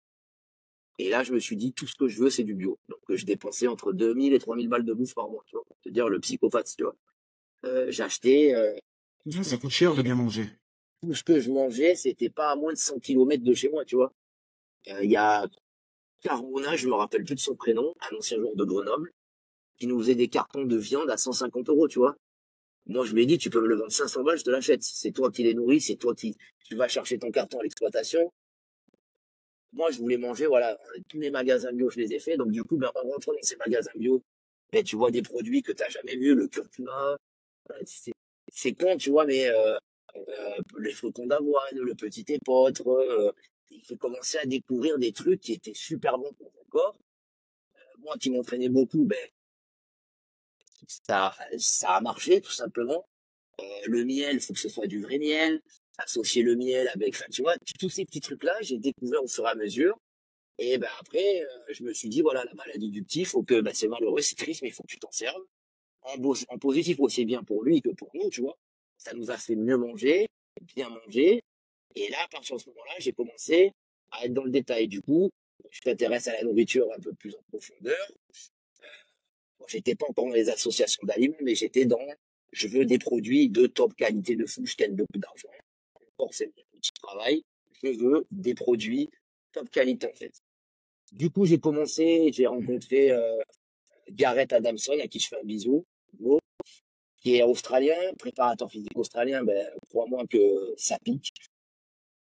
Et là, je me suis dit, tout ce que je veux, c'est du bio. Donc, je dépensais entre 2000 et 3000 balles de bouffe par mois, tu vois, pour te dire le psychopathe, tu vois. J'ai acheté Ça coûte cher de bien manger. tout ce que je mangeais, c'était pas à moins de 100 kilomètres de chez moi, tu vois. Il y a Carmona, je me rappelle plus de son prénom, un ancien joueur de Grenoble, qui nous faisait des cartons de viande à 150 euros, tu vois. Moi, je lui ai dit, tu peux me le vendre 500 balles, je te l'achète. C'est toi qui les nourris, c'est toi qui, tu vas chercher ton carton à l'exploitation. Moi, je voulais manger, voilà, tous les magasins bio, je les ai faits. Donc, du coup, ben, en rentrant dans ces magasins bio, ben, tu vois des produits que tu n'as jamais vus, le curcuma, c'est c'est con, tu vois, mais les flocons d'avoine, le petit épeautre, j'ai commencé à découvrir des trucs qui étaient super bons pour mon corps. Moi qui m'entraînais beaucoup, ben, ça a marché, tout simplement. Le miel, il faut que ce soit du vrai miel. Associer le miel avec, enfin, tu vois, tous ces petits trucs-là, j'ai découvert au fur et à mesure. Et ben après, je me suis dit, voilà, la maladie du petit, faut que, ben, c'est malheureux, c'est triste, mais il faut que tu t'en serves. En positif aussi bien pour lui que pour nous, tu vois. Ça nous a fait mieux manger, bien manger. Et là, à partir de ce moment-là, j'ai commencé à être dans le détail. Du coup, je t'intéresse à la nourriture un peu plus en profondeur. Bon, j'étais pas encore dans les associations d'aliments, mais j'étais dans, je veux des produits de top qualité de fou, je gagne beaucoup d'argent. Encore, c'est mon petit travail. Je veux des produits top qualité, en fait. Du coup, j'ai rencontré Gareth Adamson, à qui je fais un bisou, qui est australien, préparateur physique australien. Ben, crois-moi que ça pique.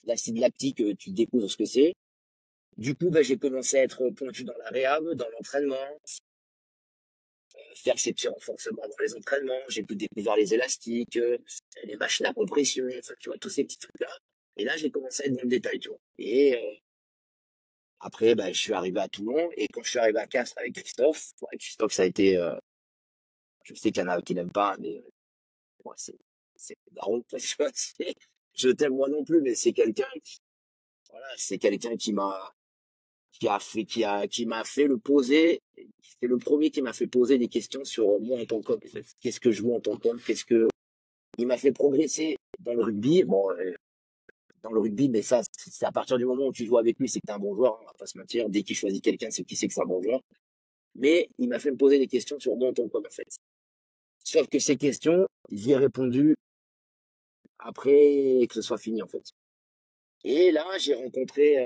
L'acide lactique, tu découvres ce que c'est. Du coup, ben, j'ai commencé à être pointu dans la réhab, dans l'entraînement, faire ces petits renforcements dans les entraînements. J'ai pu découvrir les élastiques, les machines à compression, enfin, tu vois, tous ces petits trucs-là. Et là, j'ai commencé à être dans le détail, tu vois. Et après, ben, je suis arrivé à Toulon. Et quand je suis arrivé à Castres avec Christophe, ouais, Christophe, ça a été... je sais qu'il y en a qui n'aiment pas, mais ouais, c'est daron, tu vois, je t'aime moi non plus, mais c'est quelqu'un, voilà, c'est quelqu'un qui m'a fait le poser. C'est le premier qui m'a fait poser des questions sur moi en tant qu'homme. Qu'est-ce que je veux en tant qu'homme? Il m'a fait progresser dans le rugby. Bon, dans le rugby, mais ça, c'est à partir du moment où tu joues avec lui, c'est que t'es un bon joueur, hein, on va pas se mentir. Dès qu'il choisit quelqu'un, c'est qu'il sait que c'est un bon joueur. Mais il m'a fait me poser des questions sur moi en tant qu'homme, en fait. Sauf que ces questions, j'y ai répondu après que ce soit fini, en fait. Et là, j'ai rencontré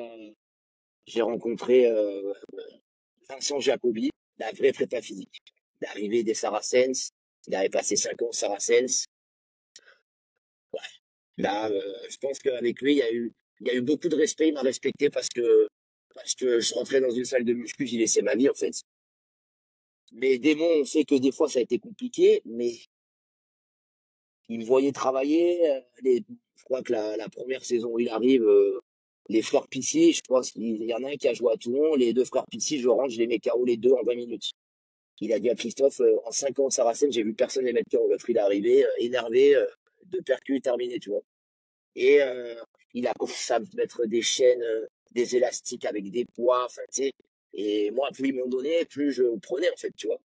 Vincent Jacobi, la vraie prépa physique. Il est arrivé des Saracens, il avait passé 5 ans aux Saracens. Là, je pense qu'avec lui, il y a eu beaucoup de respect. Il m'a respecté parce que je rentrais dans une salle de muscu, j'y laissais ma vie, en fait. Mais démons, on sait que des fois, ça a été compliqué, mais il me voyait travailler. Je crois que la première saison où il arrive, les frères Pissy, je pense qu'il y en a un qui a joué à Toulon. Les deux frères Pissy, je rentre, je les mets KO les deux en 20 minutes. Il a dit à Christophe, en 5 ans au Saracen, j'ai vu personne les mettre KO. Le il est arrivé, énervé, deux percus, terminé, tu vois. Et il a commencé à me mettre des chaînes, des élastiques avec des poids, enfin, tu sais. Et moi, plus ils m'ont donné, plus je prenais, en fait, tu vois.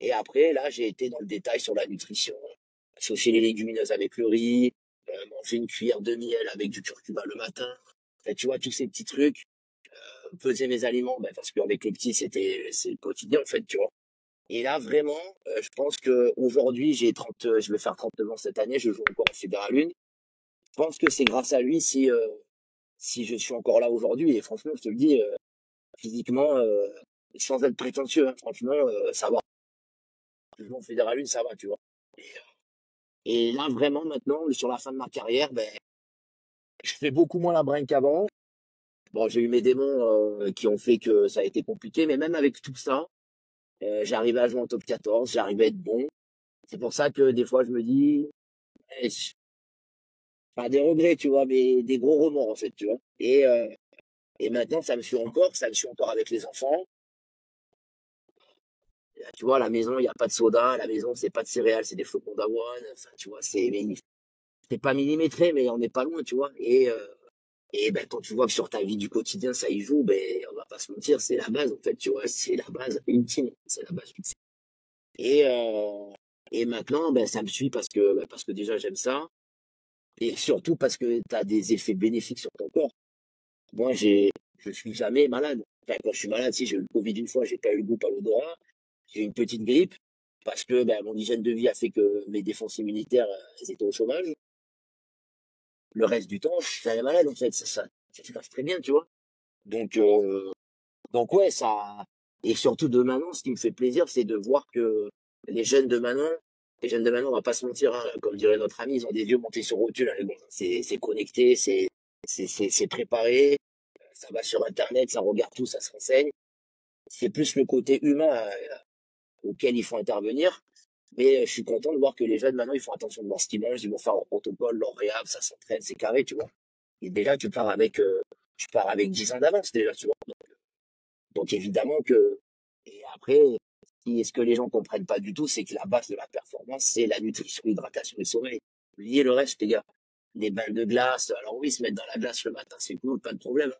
Et après, là, j'ai été dans le détail sur la nutrition. Associer les légumineuses avec le riz, manger une cuillère de miel avec du curcuma le matin. Enfin, tu vois, tous ces petits trucs. Peser mes aliments, ben, parce qu'avec les petits, c'est le quotidien, en fait, tu vois. Et là, vraiment, je pense que aujourd'hui, je vais faire 39 ans cette année, je joue encore en Fédéral 1. Je pense que c'est grâce à lui si je suis encore là aujourd'hui. Et franchement, je te le dis, physiquement, sans être prétentieux, hein, franchement, ça va. Je joue en Fédéral 1, ça va, tu vois. Et là, vraiment, maintenant, sur la fin de ma carrière, ben, je fais beaucoup moins la brinque qu'avant. Bon, j'ai eu mes démons qui ont fait que ça a été compliqué, mais même avec tout ça, j'arrivais à jouer en top 14, j'arrivais à être bon. C'est pour ça que des fois, je me dis, eh, pas des regrets, tu vois, mais des gros remords, en fait, tu vois. Et maintenant, ça me suit encore avec les enfants. Tu vois, à la maison, il n'y a pas de soda, à la maison, c'est pas de céréales, c'est des flocons d'avoine. Enfin, tu vois, c'est pas millimétré, mais on n'est pas loin, tu vois. Et ben, quand tu vois que sur ta vie du quotidien, ça y joue, ben, on va pas se mentir, c'est la base, en fait, tu vois, c'est la base ultime. C'est la base ultime. Et, euh, et maintenant, ben, ça me suit parce que déjà, j'aime ça. Et surtout parce que tu as des effets bénéfiques sur ton corps. Moi, je suis jamais malade. Enfin, quand je suis malade, si j'ai eu le Covid une fois, j'ai pas eu le goût, pas l'odorat. J'ai eu une petite grippe parce que ben, mon hygiène de vie a fait que mes défenses immunitaires elles étaient au chômage. Le reste du temps, je suis jamais malade en fait. Ça se passe très bien, tu vois. Donc, euh, donc ouais, ça. Et surtout de maintenant, ce qui me fait plaisir, c'est de voir que les jeunes de maintenant, on va pas se mentir, hein, comme dirait notre ami, ils ont des yeux montés sur rotule. Hein, mais bon, c'est connecté, c'est préparé, ça va sur Internet, ça regarde tout, ça se renseigne. C'est plus le côté humain auquel il faut intervenir. Mais je suis content de voir que les jeunes, maintenant, ils font attention de voir ce qu'ils mangent, ils vont faire leur protocole, leur réhab, ça s'entraîne, c'est carré, tu vois. Et déjà, tu pars avec 10 ans d'avance, déjà, tu vois. Donc évidemment que, et après, ce que les gens comprennent pas du tout, c'est que la base de la performance, c'est la nutrition, l'hydratation et le sommeil. Oubliez le reste, les gars. Les bains de glace, alors oui, se mettre dans la glace le matin, c'est cool, pas de problème.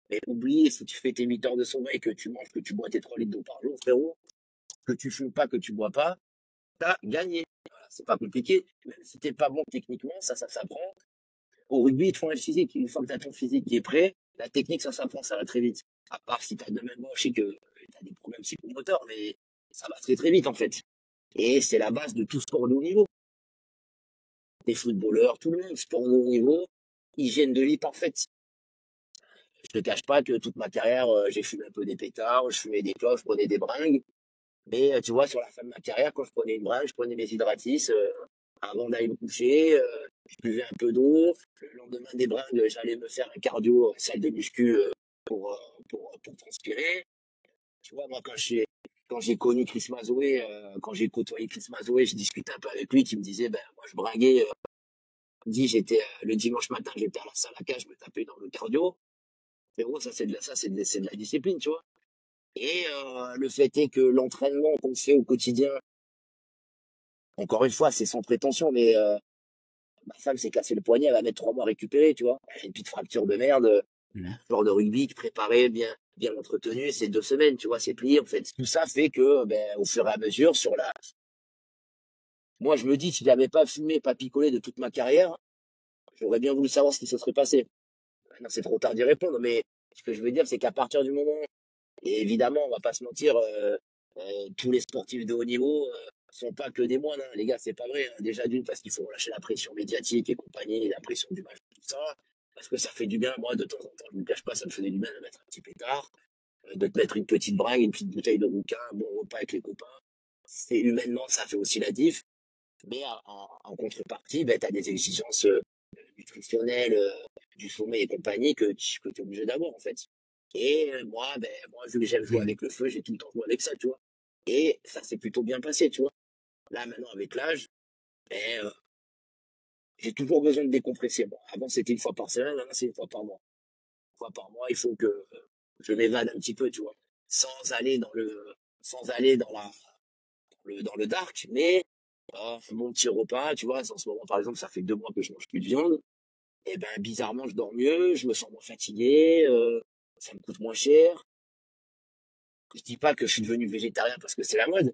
Mais oubliez, si tu fais tes 8 heures de sommeil, que tu manges, que tu bois tes 3 litres d'eau par jour, frérot, que tu fumes pas, que tu bois pas, t'as gagné. Voilà, c'est pas compliqué. Même si t'es pas bon techniquement, ça s'apprend. Au rugby, il te faut un physique. Une fois que t'as ton physique qui est prêt, la technique, ça s'apprend, ça va très vite. À part si t'as de même gauche et que t'as des problèmes psychomoteurs, mais ça va très très vite en fait. Et c'est la base de tout sport de haut niveau. Des footballeurs, tout le monde, sport de haut niveau, hygiène de vie parfaite. Je te cache pas que toute ma carrière, j'ai fumé un peu des pétards, je fumais des clopes, je prenais des bringues. Mais tu vois, sur la fin de ma carrière, quand je prenais une bringue, je prenais mes hydratis avant d'aller me coucher. Je buvais un peu d'eau. Le lendemain des bringues, j'allais me faire un cardio, salle de muscu pour transpirer. Tu vois, moi, quand j'ai connu Chris Mazoé, quand j'ai côtoyé Chris Mazoé, je discutais un peu avec lui, qui me disait, ben, moi, je bringuais, il me dit, le dimanche matin, j'étais à la salle à cage, je me tapais dans le cardio. Mais bon, c'est de la discipline, tu vois. Et le fait est que l'entraînement qu'on fait au quotidien, encore une fois, c'est sans prétention, mais ma femme s'est cassé le poignet, elle va mettre 3 mois à récupérer, tu vois. Elle a une petite fracture de merde, genre de rugby, préparé, bien entretenu, c'est 2 semaines, tu vois, c'est plié, en fait. Tout ça fait que, ben, au fur et à mesure, moi, je me dis, si j'avais pas fumé, pas picolé de toute ma carrière, j'aurais bien voulu savoir ce qui se serait passé. Maintenant, c'est trop tard d'y répondre, mais ce que je veux dire, c'est qu'à partir du moment, et évidemment, on va pas se mentir, tous les sportifs de haut niveau sont pas que des moines, hein. Les gars, c'est pas vrai, hein. Déjà d'une, parce qu'il faut relâcher la pression médiatique et compagnie, la pression du match, tout ça. Parce que ça fait du bien, moi, de temps en temps, je ne me cache pas, ça me faisait du bien de mettre un petit pétard, de te mettre une petite bringue, une petite bouteille de bouquin, un bon repas avec les copains. C'est humainement, ça fait aussi la diff. Mais en contrepartie, ben, tu as des exigences nutritionnelles, du sommeil et compagnie que tu es obligé d'avoir, en fait. Et moi, vu que j'aime jouer Oui. avec le feu, j'ai tout le temps joué avec ça, tu vois. Et ça s'est plutôt bien passé, tu vois. Là, maintenant, avec l'âge, ben, j'ai toujours besoin de décompresser. Bon, avant, c'était une fois par semaine, maintenant, c'est une fois par mois. Une fois par mois, il faut que je m'évade un petit peu, tu vois. Sans aller dans le, sans aller dans le dark, mais mon petit repas, tu vois, en ce moment, par exemple, ça fait 2 mois que je mange plus de viande. Et ben, bizarrement, je dors mieux, je me sens moins fatigué, ça me coûte moins cher. Je dis pas que je suis devenu végétarien parce que c'est la mode.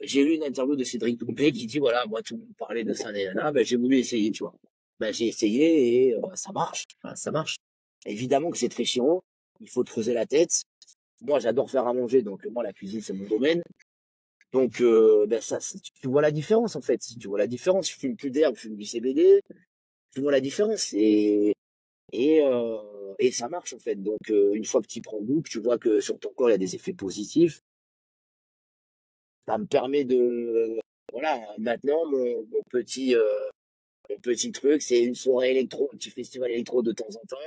J'ai lu une interview de Cédric Doumbé qui dit, voilà, moi, tout le monde parlait de ça, et ben, j'ai voulu essayer, tu vois. Ben, j'ai essayé et ça marche. Enfin, ça marche. Évidemment que c'est très chiant. Il faut te creuser la tête. Moi, j'adore faire à manger, donc moi, la cuisine, c'est mon domaine. Donc, ben, tu vois la différence, en fait. Tu vois la différence. Je fume plus d'herbe, je fume du CBD. Tu vois la différence. Et ça marche, en fait. Donc, une fois que tu prends goût, que tu vois que sur ton corps, il y a des effets positifs, ça me permet voilà, maintenant, mon petit truc, c'est une soirée électro, un petit festival électro de temps en temps,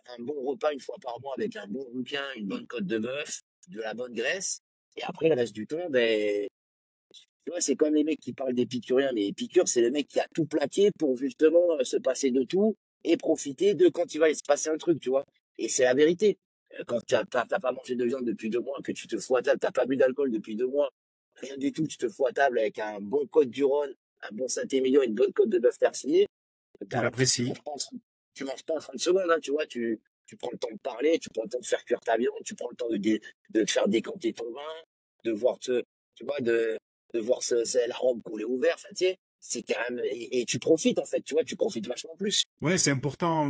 un bon repas une fois par mois avec un bon bouquin, une bonne côte de bœuf, de la bonne graisse. Et après, le reste du temps, ben, tu vois, c'est comme les mecs qui parlent d'épicurien, mais Épicure, c'est le mec qui a tout plaqué pour justement se passer de tout et profiter de quand il va se passer un truc, tu vois. Et c'est la vérité. Quand t'as pas mangé de viande depuis 2 mois, que tu te fous à table, t'as pas bu d'alcool depuis 2 mois, rien du tout, tu te fous à table avec un bon côte du Rhône, un bon Saint-Émilion, une bonne côte de bœuf persillé, Je l'apprécie. tu manges pas en 30 secondes, hein, tu vois, tu prends le temps de parler, tu prends le temps de faire cuire ta viande, tu prends le temps de te faire décanter ton vin, de voir tu vois, de voir la robe couler ouvert, enfin, tu sais, c'est quand même, et tu profites, en fait, tu vois, tu profites vachement plus. Ouais, c'est important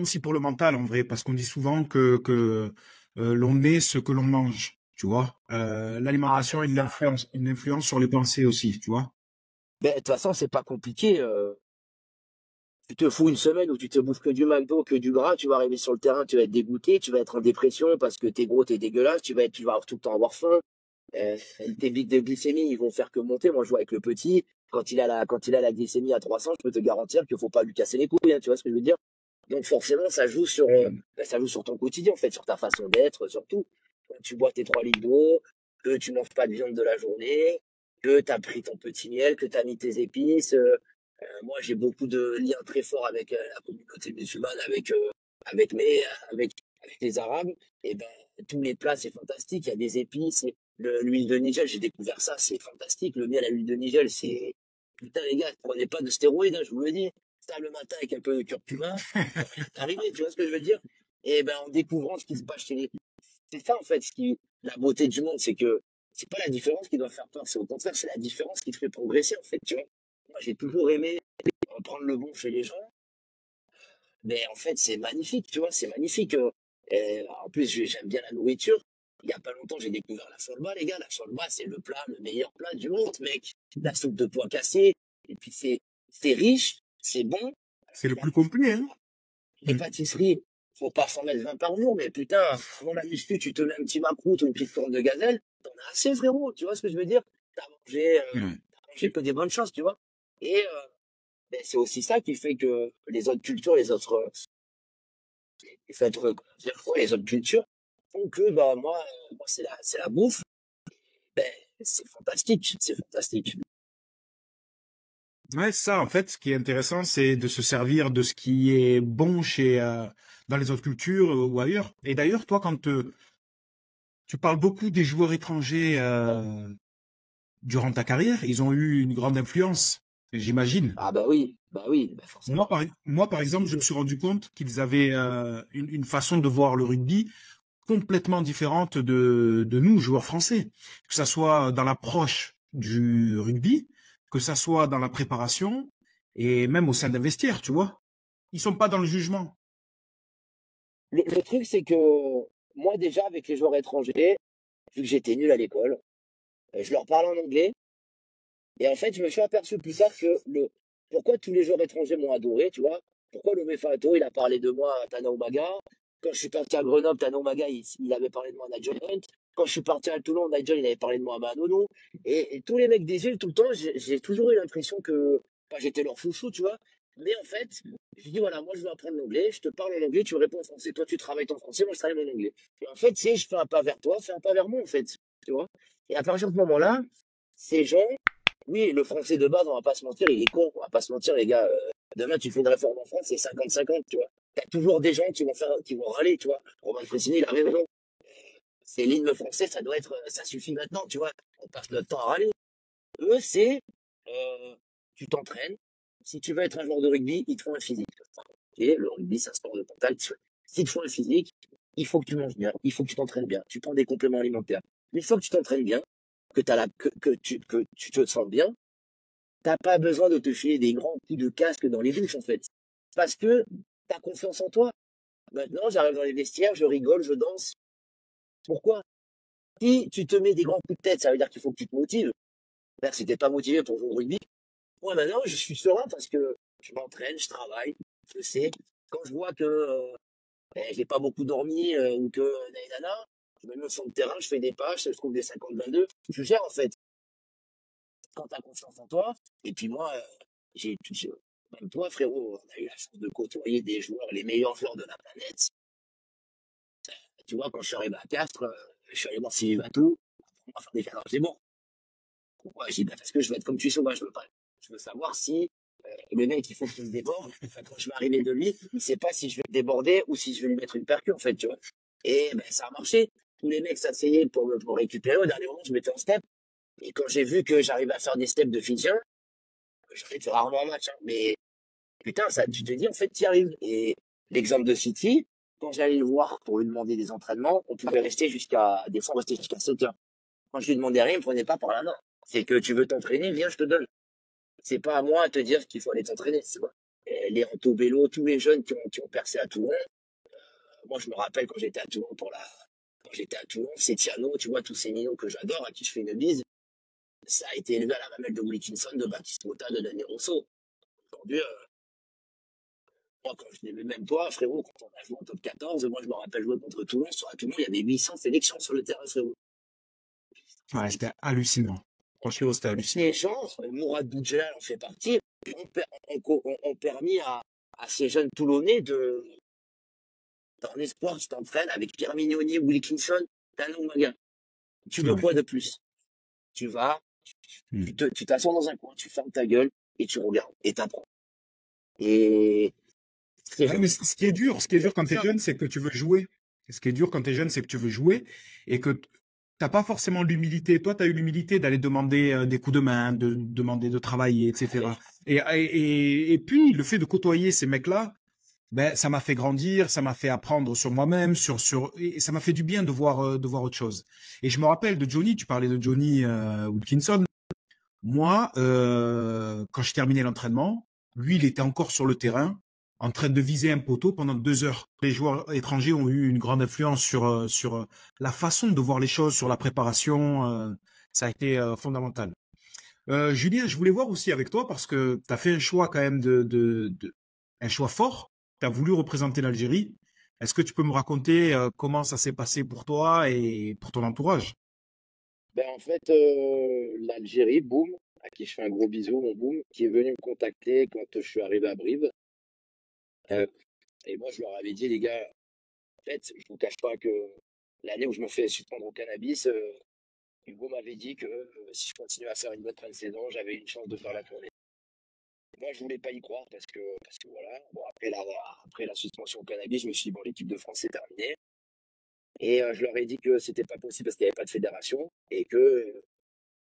aussi pour le mental en vrai, parce qu'on dit souvent que l'on est ce que l'on mange, tu vois. Ah, L'alimentation a une influence sur les pensées aussi, tu vois. ben, de toute façon, c'est pas compliqué, tu te fous une semaine où tu te bouffes que du McDo, que du gras, tu vas arriver sur le terrain, tu vas être dégoûté, tu vas être en dépression parce que t'es gros, t'es dégueulasse, tu vas tout le temps avoir faim. Tes pics de glycémie, ils vont faire que monter. Moi, je vois avec le petit, quand il a la glycémie à 300, je peux te garantir qu'il faut pas lui casser les couilles, hein, tu vois ce que je veux dire? Donc, forcément, ça joue sur ton quotidien, en fait, sur ta façon d'être, sur tout. Quand tu bois tes 3 litres d'eau, que tu manges pas de viande de la journée, que tu as pris ton petit miel, que tu as mis tes épices. Moi, j'ai beaucoup de liens très forts avec la communauté musulmane, avec mes, avec les Arabes. Et ben, tous les plats, c'est fantastique. Il y a des épices, l'huile de Nigel, j'ai découvert ça, c'est fantastique. Le miel à l'huile de Nigel, c'est, putain, les gars, prenez pas de stéroïdes, hein, je vous le dis. Ça, le matin, avec un peu de curcuma, arrivé, tu vois ce que je veux dire? Et ben, en découvrant ce qui se passe chez les, c'est ça, en fait, la beauté du monde, c'est que c'est pas la différence qui doit faire peur, c'est au contraire, c'est la différence qui te fait progresser, en fait, tu vois. Moi, j'ai toujours aimé prendre le bon chez les gens. Mais en fait, c'est magnifique, tu vois, c'est magnifique. En plus, j'aime bien la nourriture. Il y a pas longtemps, j'ai découvert la shorba, les gars. La shorba, c'est le meilleur plat du monde, mec. La soupe de pois cassés. Et puis, c'est riche, c'est bon. C'est le La plus complet, hein. Les pâtisseries, faut pas s'en mettre 20 par jour, mais putain, avant la muscu, tu te mets un petit macroute ou une petite corne de gazelle. T'en as assez, frérot. Tu vois ce que je veux dire? Ouais. T'as mangé que des bonnes choses, tu vois. Et, ben, c'est aussi ça qui fait que les autres cultures, les autres, ouais, les autres cultures, font que bah moi c'est la bouffe. Ben, c'est fantastique, c'est fantastique. Ouais, ça, en fait, ce qui est intéressant, c'est de se servir de ce qui est bon dans les autres cultures ou ailleurs. Et d'ailleurs, toi, tu parles beaucoup des joueurs étrangers durant ta carrière, ils ont eu une grande influence, j'imagine. Ah bah oui, bah Moi, forcément. moi, par exemple, je me suis rendu compte qu'ils avaient une façon de voir le rugby complètement différente de nous, joueurs français. Que ça soit dans l'approche du rugby, que ça soit dans la préparation et même au sein d'un vestiaire, tu vois. Ils sont pas dans le jugement. Le truc, c'est que moi, déjà, avec les joueurs étrangers, vu que j'étais nul à l'école, je leur parle en anglais. Et en fait, je me suis aperçu plus tard que pourquoi tous les joueurs étrangers m'ont adoré, tu vois. Pourquoi le Fato, il a parlé de moi à Tana Umaga. Quand je suis parti à Grenoble, Tana Umaga, il avait parlé de moi à Nigel Hunt. Quand je suis parti à Toulon, Nigel, il avait parlé de moi à Manono. Et tous les mecs des îles, tout le temps, j'ai toujours eu l'impression que bah, j'étais leur chouchou, tu vois. Mais en fait, je dis, voilà, moi, je veux apprendre l'anglais, je te parle en anglais, tu me réponds en français. Toi, tu travailles ton français, moi, je travaille mon anglais. Et en fait, si je fais un pas vers toi, fais un pas vers moi, en fait. Tu vois. Et à partir de ce moment-là, ces gens, oui, le français de base, on va pas se mentir, il est con, on va pas se mentir, les gars. Demain, tu fais une réforme en France, c'est 50-50, tu vois. T'as toujours des gens qui vont râler, tu vois. Roman Frécini, il a raison. C'est l'hymne français, ça doit être, ça suffit maintenant, tu vois. On passe notre temps à râler. Eux, c'est, euh, tu t'entraînes. Si tu veux être un joueur de rugby, il te faut un physique. Ok, le rugby, c'est un sport de contact. S'il te faut un physique, il faut que tu manges bien, il faut que tu t'entraînes bien. Tu prends des compléments alimentaires. Une fois que tu t'entraînes bien, que tu te sens bien, t'as pas besoin de te filer des grands coups de casque dans les douches, en fait. Parce que t'as confiance en toi. Maintenant, j'arrive dans les vestiaires, je rigole, je danse. Pourquoi? Si tu te mets des grands coups de tête, ça veut dire qu'il faut que tu te motives. Là, si t'es pas motivé pour jouer au rugby, moi maintenant, je suis serein parce que je m'entraîne, je travaille, je sais. Quand je vois que j'ai pas beaucoup dormi ou que nanana, je me mets sur le terrain, je fais des pas, je trouve des 50-22, je gère en fait. Quand tu as confiance en toi. Et puis moi, même toi, frérot, on a eu la chance de côtoyer des joueurs, les meilleurs joueurs de la planète. Tu vois, quand je suis arrivé à Castres, je suis allé voir Sylvie Vatou, on va faire des cadrages des bons. Pourquoi? J'ai dit, bah, parce que je veux être comme tu es sauvage, je veux pas. Je veux savoir si le mec, il faut qu'il me déborde. Quand je vais arriver de lui, il sait pas si je vais le déborder ou si je vais lui mettre une percue, en fait, tu vois. Et ben, ça a marché. Tous les mecs s'asseyaient pour récupérer. Au dernier moment, je mettais en step. Et quand j'ai vu que j'arrivais à faire des steps de Fidjien, j'en ai fait rarement un match, hein, mais putain, ça, tu te dis, en fait, tu y arrives. Et l'exemple de City, quand j'allais le voir pour lui demander des entraînements, on pouvait rester des fois, on restait jusqu'à 7 heures. Quand je lui demandais rien, il me prenait pas par la main. C'est que tu veux t'entraîner, viens, je te donne. C'est pas à moi à te dire qu'il faut aller t'entraîner, tu vois. Et les Antobello, tous les jeunes qui ont percé à Toulon. Moi, je me rappelle quand j'étais à Toulon, c'est Tiano, tu vois, tous ces ninos que j'adore, à qui je fais une bise. Ça a été élevé à la mamelle de Wilkinson, de Baptiste Mota, de Daniel Rousseau. Aujourd'hui, moi, quand je n'aimais même toi, frérot, quand on a joué en top 14, moi, je me rappelle jouer contre Toulon. À Toulon, il y avait 800 sélections sur le terrain, frérot. Ouais, c'était hallucinant. Franchement, c'était hallucinant. Ces gens, Mourad Boudjelal en fait partie, ont permis à ces jeunes Toulonnais dans l'espoir, tu t'entraînes avec Pierre Mignoni, Wilkinson, Tano Maga. Tu veux Ouais. quoi de plus? Tu vas, Mm. tu t'assois dans un coin, tu fermes ta gueule et tu regardes et t'apprends. Et ces Ouais, gens, mais ce qui est dur quand t'es jeune, c'est que tu veux jouer. Et ce qui est dur quand t'es jeune, c'est que tu veux jouer et que t'as pas forcément l'humilité. Toi, t'as eu l'humilité d'aller demander des coups de main, de demander de travailler, etc. Et puis, le fait de côtoyer ces mecs-là, ben, ça m'a fait grandir, ça m'a fait apprendre sur moi-même, et ça m'a fait du bien de voir autre chose. Et je me rappelle de Johnny, tu parlais de Johnny Wilkinson. Moi, quand je terminais l'entraînement, lui, il était encore sur le terrain, en train de viser un poteau pendant 2 heures. Les joueurs étrangers ont eu une grande influence sur la façon de voir les choses, sur la préparation. Ça a été fondamental. Julien, je voulais voir aussi avec toi parce que tu as fait un choix quand même un choix fort. Tu as voulu représenter l'Algérie. Est-ce que tu peux me raconter comment ça s'est passé pour toi et pour ton entourage? ben en fait, l'Algérie, boum, à qui je fais un gros bisou, mon boum, qui est venu me contacter quand je suis arrivé à Brive. Euh, et moi, je leur avais dit, les gars, en fait, je vous cache pas que l'année où je me fais suspendre au cannabis, Hugo m'avait dit que si je continuais à faire une bonne fin de saison, j'avais une chance de faire la tournée. Moi, je voulais pas y croire parce que voilà. Bon, après la suspension au cannabis, je me suis dit, bon, l'équipe de France, c'est terminé. Et je leur ai dit que c'était pas possible parce qu'il n'y avait pas de fédération et que,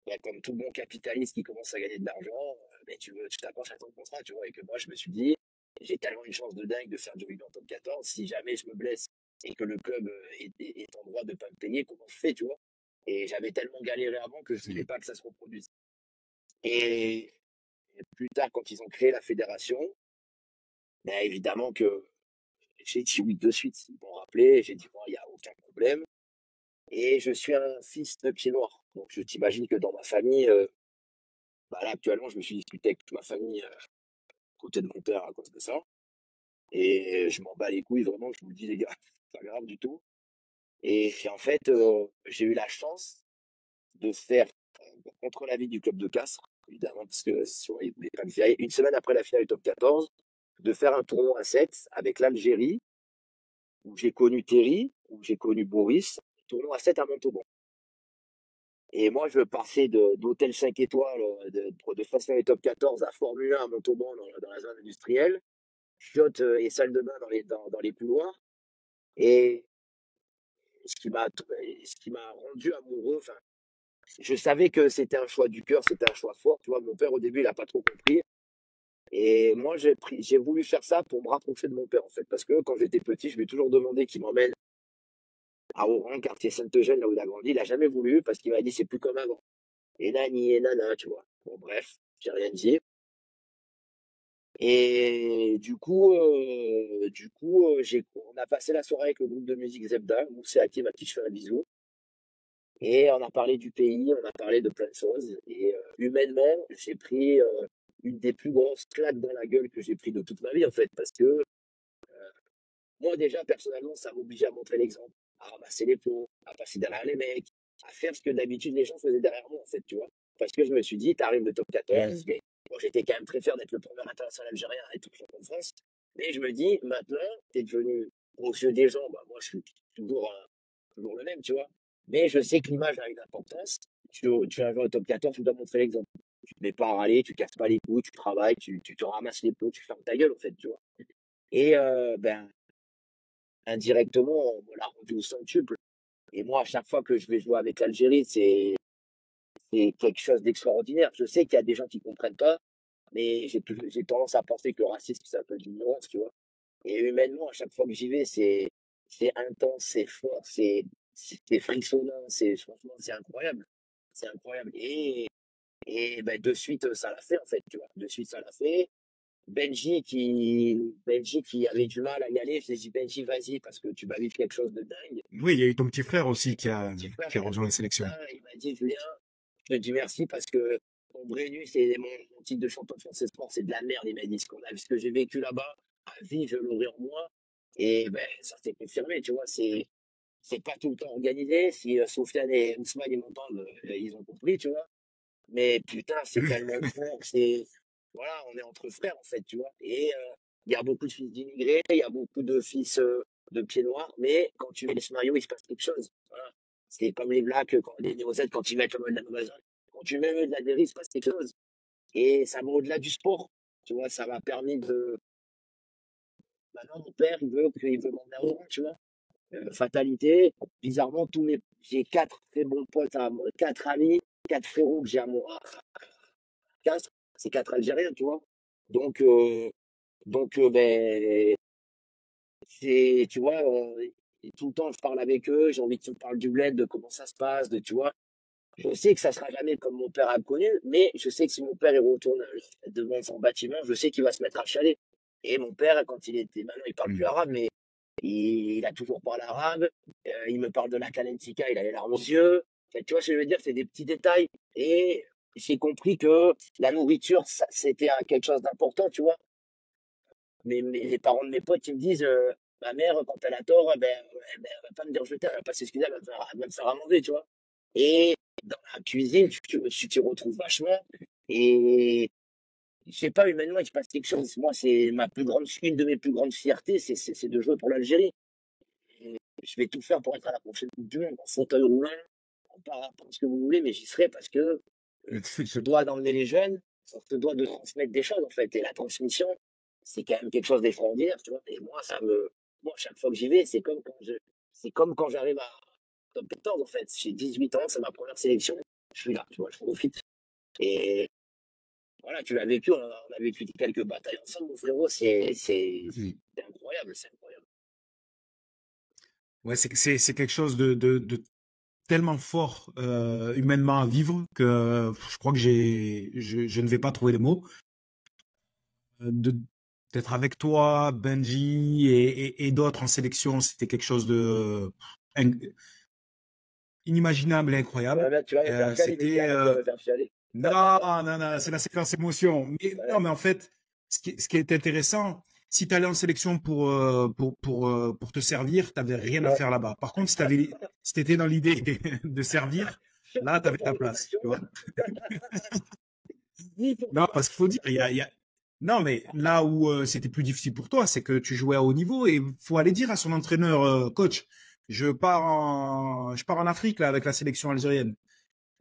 bah, comme tout bon capitaliste qui commence à gagner de l'argent, mais tu t'accroches à ton contrat, tu vois. Et que moi, je me suis dit, j'ai tellement une chance de dingue de faire du rugby en top 14. Si jamais je me blesse et que le club est en droit de pas me payer, comment je fais, tu vois. Et j'avais tellement galéré avant que je voulais pas que ça se reproduise. Et plus tard, quand ils ont créé la fédération, ben évidemment que j'ai dit oui de suite. Ils m'ont rappelé, j'ai dit, bon, il n'y a aucun problème. Et je suis un fils de pied noir. Donc, je t'imagine que dans ma famille, bah là, actuellement, je me suis disputé avec toute ma famille, côté de mon père à cause de ça. Et je m'en bats les couilles, vraiment, je vous le dis, les gars, c'est pas grave du tout. Et en fait, j'ai eu la chance de faire, contre l'avis du club de Castres, évidemment, parce que ils voulaient pas me virer, une semaine après la finale du top 14, de faire un tournoi à 7 avec l'Algérie, où j'ai connu Terry, où j'ai connu Boris, tournoi à 7 à Montauban. Et moi, je passais d'hôtel 5 étoiles, de façon les top 14 à Formule 1 à Montauban dans la zone industrielle, chiottes et salle de bain dans les couloirs. Et ce qui m'a rendu amoureux, enfin, je savais que c'était un choix du cœur, c'était un choix fort. Tu vois, mon père, au début, il a pas trop compris. Et moi, j'ai voulu faire ça pour me rapprocher de mon père, en fait. Parce que quand j'étais petit, je lui ai toujours demandé qu'il m'emmène à Oran, quartier Sainte-Eugène, là où il a grandi. Il a jamais voulu parce qu'il m'a dit c'est plus comme avant. Et nani et nana, tu vois. Bon, bref, j'ai rien dit. Et on a passé la soirée avec le groupe de musique Zebda, où c'est Hakim à qui je fais un bisou. Et on a parlé du pays, on a parlé de plein de choses. Et humainement, j'ai pris une des plus grosses claques dans la gueule que j'ai pris de toute ma vie, en fait. Parce que moi, déjà, personnellement, ça m'oblige à montrer l'exemple, à ramasser les pots, à passer derrière les mecs, à faire ce que d'habitude les gens faisaient derrière moi, en fait, tu vois. Parce que je me suis dit, t'arrives de top 14, mais bon, j'étais quand même très fier d'être le premier international algérien à être champion de France. Mais je me dis, maintenant, t'es devenu aux yeux des gens, bah, moi, je suis toujours le même, tu vois. Mais je sais que l'image a une importance. Tu arrives au top 14, tu dois montrer l'exemple. Tu ne te mets pas à râler, tu casses pas les couilles, tu travailles, tu te ramasses les pots, tu fermes ta gueule, en fait, tu vois. Et ben, indirectement, on me l'a rendu au centuple. Et moi, à chaque fois que je vais jouer avec l'Algérie, c'est quelque chose d'extraordinaire. Je sais qu'il y a des gens qui comprennent pas, mais j'ai tendance à penser que le racisme, c'est un peu d'ignorance, tu vois. Et humainement, à chaque fois que j'y vais, c'est intense, c'est fort, c'est frissonnant, franchement, c'est incroyable. C'est incroyable. Et ben, de suite, ça l'a fait, en fait, tu vois. De suite, ça l'a fait. Benji qui avait du mal à y aller, je lui ai dit, Benji, vas-y, parce que tu vas vivre quelque chose de dingue. Oui, il y a eu ton petit frère aussi Mon petit frère, qui a il a rejoint la compris sélection. ça, il m'a dit, Julien, je te dis merci parce que mon Brennus et mon titre de champion de France Sport, c'est de la merde, il m'a dit. Ce que j'ai vécu là-bas, à vie, je l'aurai en moi. Et ben, ça s'est confirmé, tu vois, c'est pas tout le temps organisé. Si Sofiane et Ousmane, ils m'entendent, ils ont compris, tu vois. Mais putain, c'est tellement fort, voilà, on est entre frères, en fait, tu vois. Et il y a beaucoup de fils d'immigrés, il y a beaucoup de fils de pieds noirs, mais quand tu mets les scénarios, il se passe quelque chose. Voilà. C'est comme les Blacks, les Néo-Z, quand ils mettent le mode de la Nouvelle-Zélande. Quand tu mets de la dérive, il se passe quelque chose. Et ça va au-delà du sport. Tu vois, ça m'a permis de. Maintenant, mon père, il veut m'emmener à Oran, tu vois. Fatalité. Bizarrement, j'ai 4 très bons potes, quatre amis, 4 frérots que j'ai à mon quatre, c'est 4 Algériens, tu vois. Donc, ben, tu vois, tout le temps, je parle avec eux, j'ai envie qu'ils me parlent du bled, de comment ça se passe, tu vois. Je sais que ça sera jamais comme mon père a connu, mais je sais que si mon père il retourne devant son bâtiment, je sais qu'il va se mettre à chialer. Et mon père, maintenant il parle plus Mm. arabe, mais il a toujours parlé arabe. Il me parle de la Kalentika, il a les larmes aux yeux. Enfin, tu vois ce que je veux dire, c'est des petits détails. Et j'ai compris que la nourriture, c'était quelque chose d'important, tu vois. Mais les parents de mes potes, ils me disent, ma mère, quand elle a tort, elle va pas me dire je t'aime, elle va pas s'excuser, elle va me faire à manger, tu vois. Et dans la cuisine, tu t'y retrouves vachement. Et je sais pas, humainement, il se passe quelque chose. Moi, c'est une de mes plus grandes fiertés, c'est de jouer pour l'Algérie. je vais tout faire pour être à la prochaine Coupe du Monde, en fauteuil roulant, par ce que vous voulez, mais j'y serai parce que je dois d'emmener les jeunes, on se doit de transmettre des choses, en fait. Et la transmission, c'est quand même quelque chose d'extraordinaire, tu vois. Et moi, chaque fois que j'y vais, c'est comme quand j'arrive à top 14, en fait. J'ai 18 ans, c'est ma première sélection. Je suis là, tu vois, je profite. Et voilà, tu l'as vécu, on a vécu quelques batailles ensemble, mon frérot. C'est incroyable, c'est incroyable. Ouais, c'est quelque chose de tellement fort humainement à vivre que je crois que je ne vais pas trouver les mots. De D'être avec toi, Benji et d'autres en sélection, c'était quelque chose de inimaginable et incroyable. Tu vas me faire chialer, C'était Messiane, tu vas me faire chialer. non, non, non, c'est la séquence émotion. Mais non, Voilà. mais en fait, ce qui est intéressant, si tu allais en sélection pour te servir, tu n'avais rien à Ouais. faire là-bas. Par contre, si tu étais dans l'idée de servir, là, tu avais ta place, tu vois. Non, parce qu'il faut dire, non, mais là où c'était plus difficile pour toi, c'est que tu jouais à haut niveau et il faut aller dire à son entraîneur, coach, je pars en Afrique là avec la sélection algérienne.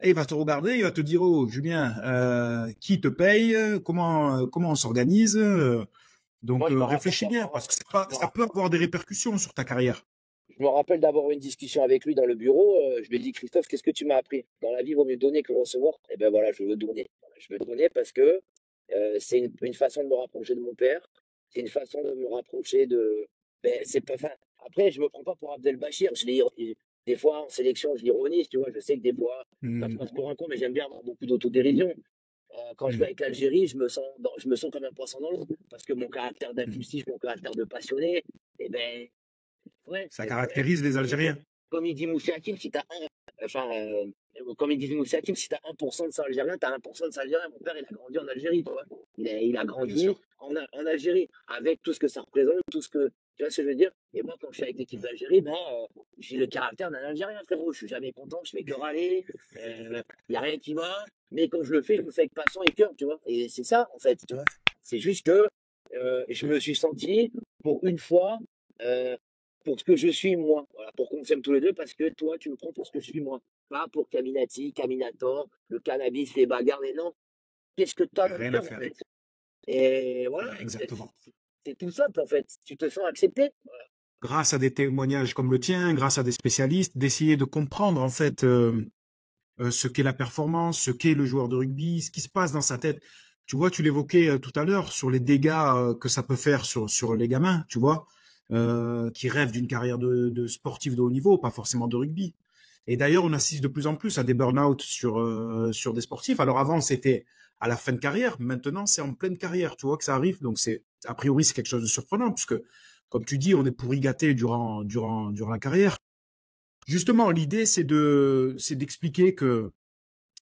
Et il va te regarder, il va te dire, oh Julien, qui te paye, comment on s'organise. Donc Moi, je me rappelle réfléchis bien parce que ça peut avoir des répercussions sur ta carrière. je me rappelle d'avoir eu une discussion avec lui dans le bureau. Je lui ai dit, Christophe, qu'est-ce que tu m'as appris? Dans la vie, il vaut mieux donner que recevoir. Et ben voilà, je veux donner. Voilà, je veux donner parce que c'est une façon de me rapprocher de mon père. C'est une façon de me rapprocher de. Ben, c'est pas. Enfin, après, je me prends pas pour Abdelbachir. Des fois, en sélection, je l'ironise, tu vois. Je sais que des fois, ça Hmm, passe pour un con, mais j'aime bien avoir beaucoup d'autodérision. Quand je vais hmm, avec l'Algérie, je me sens comme un poisson dans l'eau. Parce que mon caractère hmm. d'impulsif, mon caractère de passionné, eh ben, ouais, Ça caractérise les Algériens. comme il dit Moussa Hakim, si t'as enfin, comme il dit Moussa Hakim, si t'as 1% de sang algérien, t'as 1% de sang algérien. Mon père, il a grandi en Algérie, tu vois. Il a Bien grandi sûr. en Algérie, avec tout ce que ça représente, tu vois ce que je veux dire? Et moi, quand je suis avec l'équipe d'Algérie, ben, j'ai le caractère d'un Algérien, frérot. Je suis jamais content, je fais que râler, il y a rien qui va. Mais quand je le fais, je le fais avec passion et cœur, tu vois. Et c'est ça, en fait, tu vois. C'est juste que, je me suis senti, pour une fois, euh, pour ce que je suis moi. Voilà, pour qu'on s'aime tous les deux, parce que toi, tu me prends pour ce que je suis moi. Pas pour Caminati, Caminator, le cannabis, les bagarres, mais non. Qu'est-ce que tu as dans le Rien à cœur, en faire. fait? Et voilà, Exactement. c'est tout simple, en fait. Tu te sens accepté. Voilà. Grâce à des témoignages comme le tien, grâce à des spécialistes, d'essayer de comprendre en fait ce qu'est la performance, ce qu'est le joueur de rugby, ce qui se passe dans sa tête. Tu vois, tu l'évoquais tout à l'heure sur les dégâts que ça peut faire sur les gamins, tu vois, qui rêvent d'une carrière de sportif de haut niveau, pas forcément de rugby. Et d'ailleurs, on assiste de plus en plus à des burn-out sur des sportifs. Alors avant, c'était à la fin de carrière. Maintenant, c'est en pleine carrière, tu vois, que ça arrive. Donc, a priori, c'est quelque chose de surprenant, puisque, comme tu dis, on est pourri gâté durant la carrière. Justement, l'idée, c'est d'expliquer que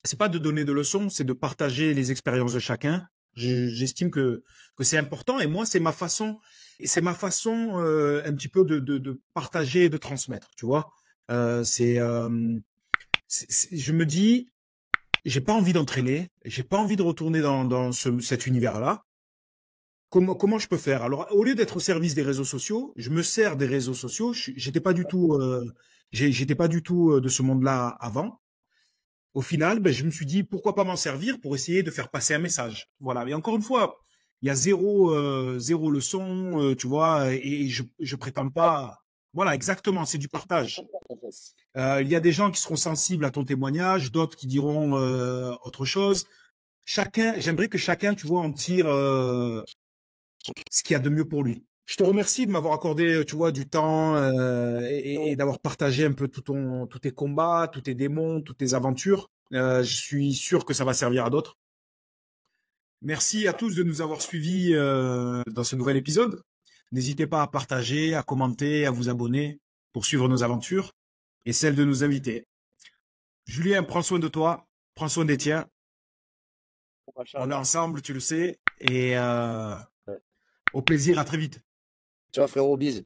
c'est pas de donner de leçons, c'est de partager les expériences de chacun. J'estime que c'est important et moi, c'est ma façon un petit peu de partager et de transmettre, tu vois. Je me dis, j'ai pas envie d'entraîner, j'ai pas envie de retourner dans cet univers-là. Comment je peux faire? Alors, au lieu d'être au service des réseaux sociaux, je me sers des réseaux sociaux. J'étais pas du tout de ce monde-là avant. Au final, ben, je me suis dit pourquoi pas m'en servir pour essayer de faire passer un message. Voilà. Mais encore une fois, il y a zéro leçon, tu vois, et je prétends pas. Voilà, exactement, c'est du partage. Il y a des gens qui seront sensibles à ton témoignage, d'autres qui diront autre chose. J'aimerais que chacun, tu vois, en tire ce qu'il y a de mieux pour lui. Je te remercie de m'avoir accordé, tu vois, du temps et d'avoir partagé un peu tous tes combats, tous tes démons, toutes tes aventures. Je suis sûr que ça va servir à d'autres. Merci à tous de nous avoir suivis dans ce nouvel épisode. N'hésitez pas à partager, à commenter, à vous abonner pour suivre nos aventures et celles de nos invités. Julien, prends soin de toi, prends soin des tiens. On est Machallah. ensemble, tu le sais, et Ouais. au plaisir, à très vite. Ciao, frérot, bise.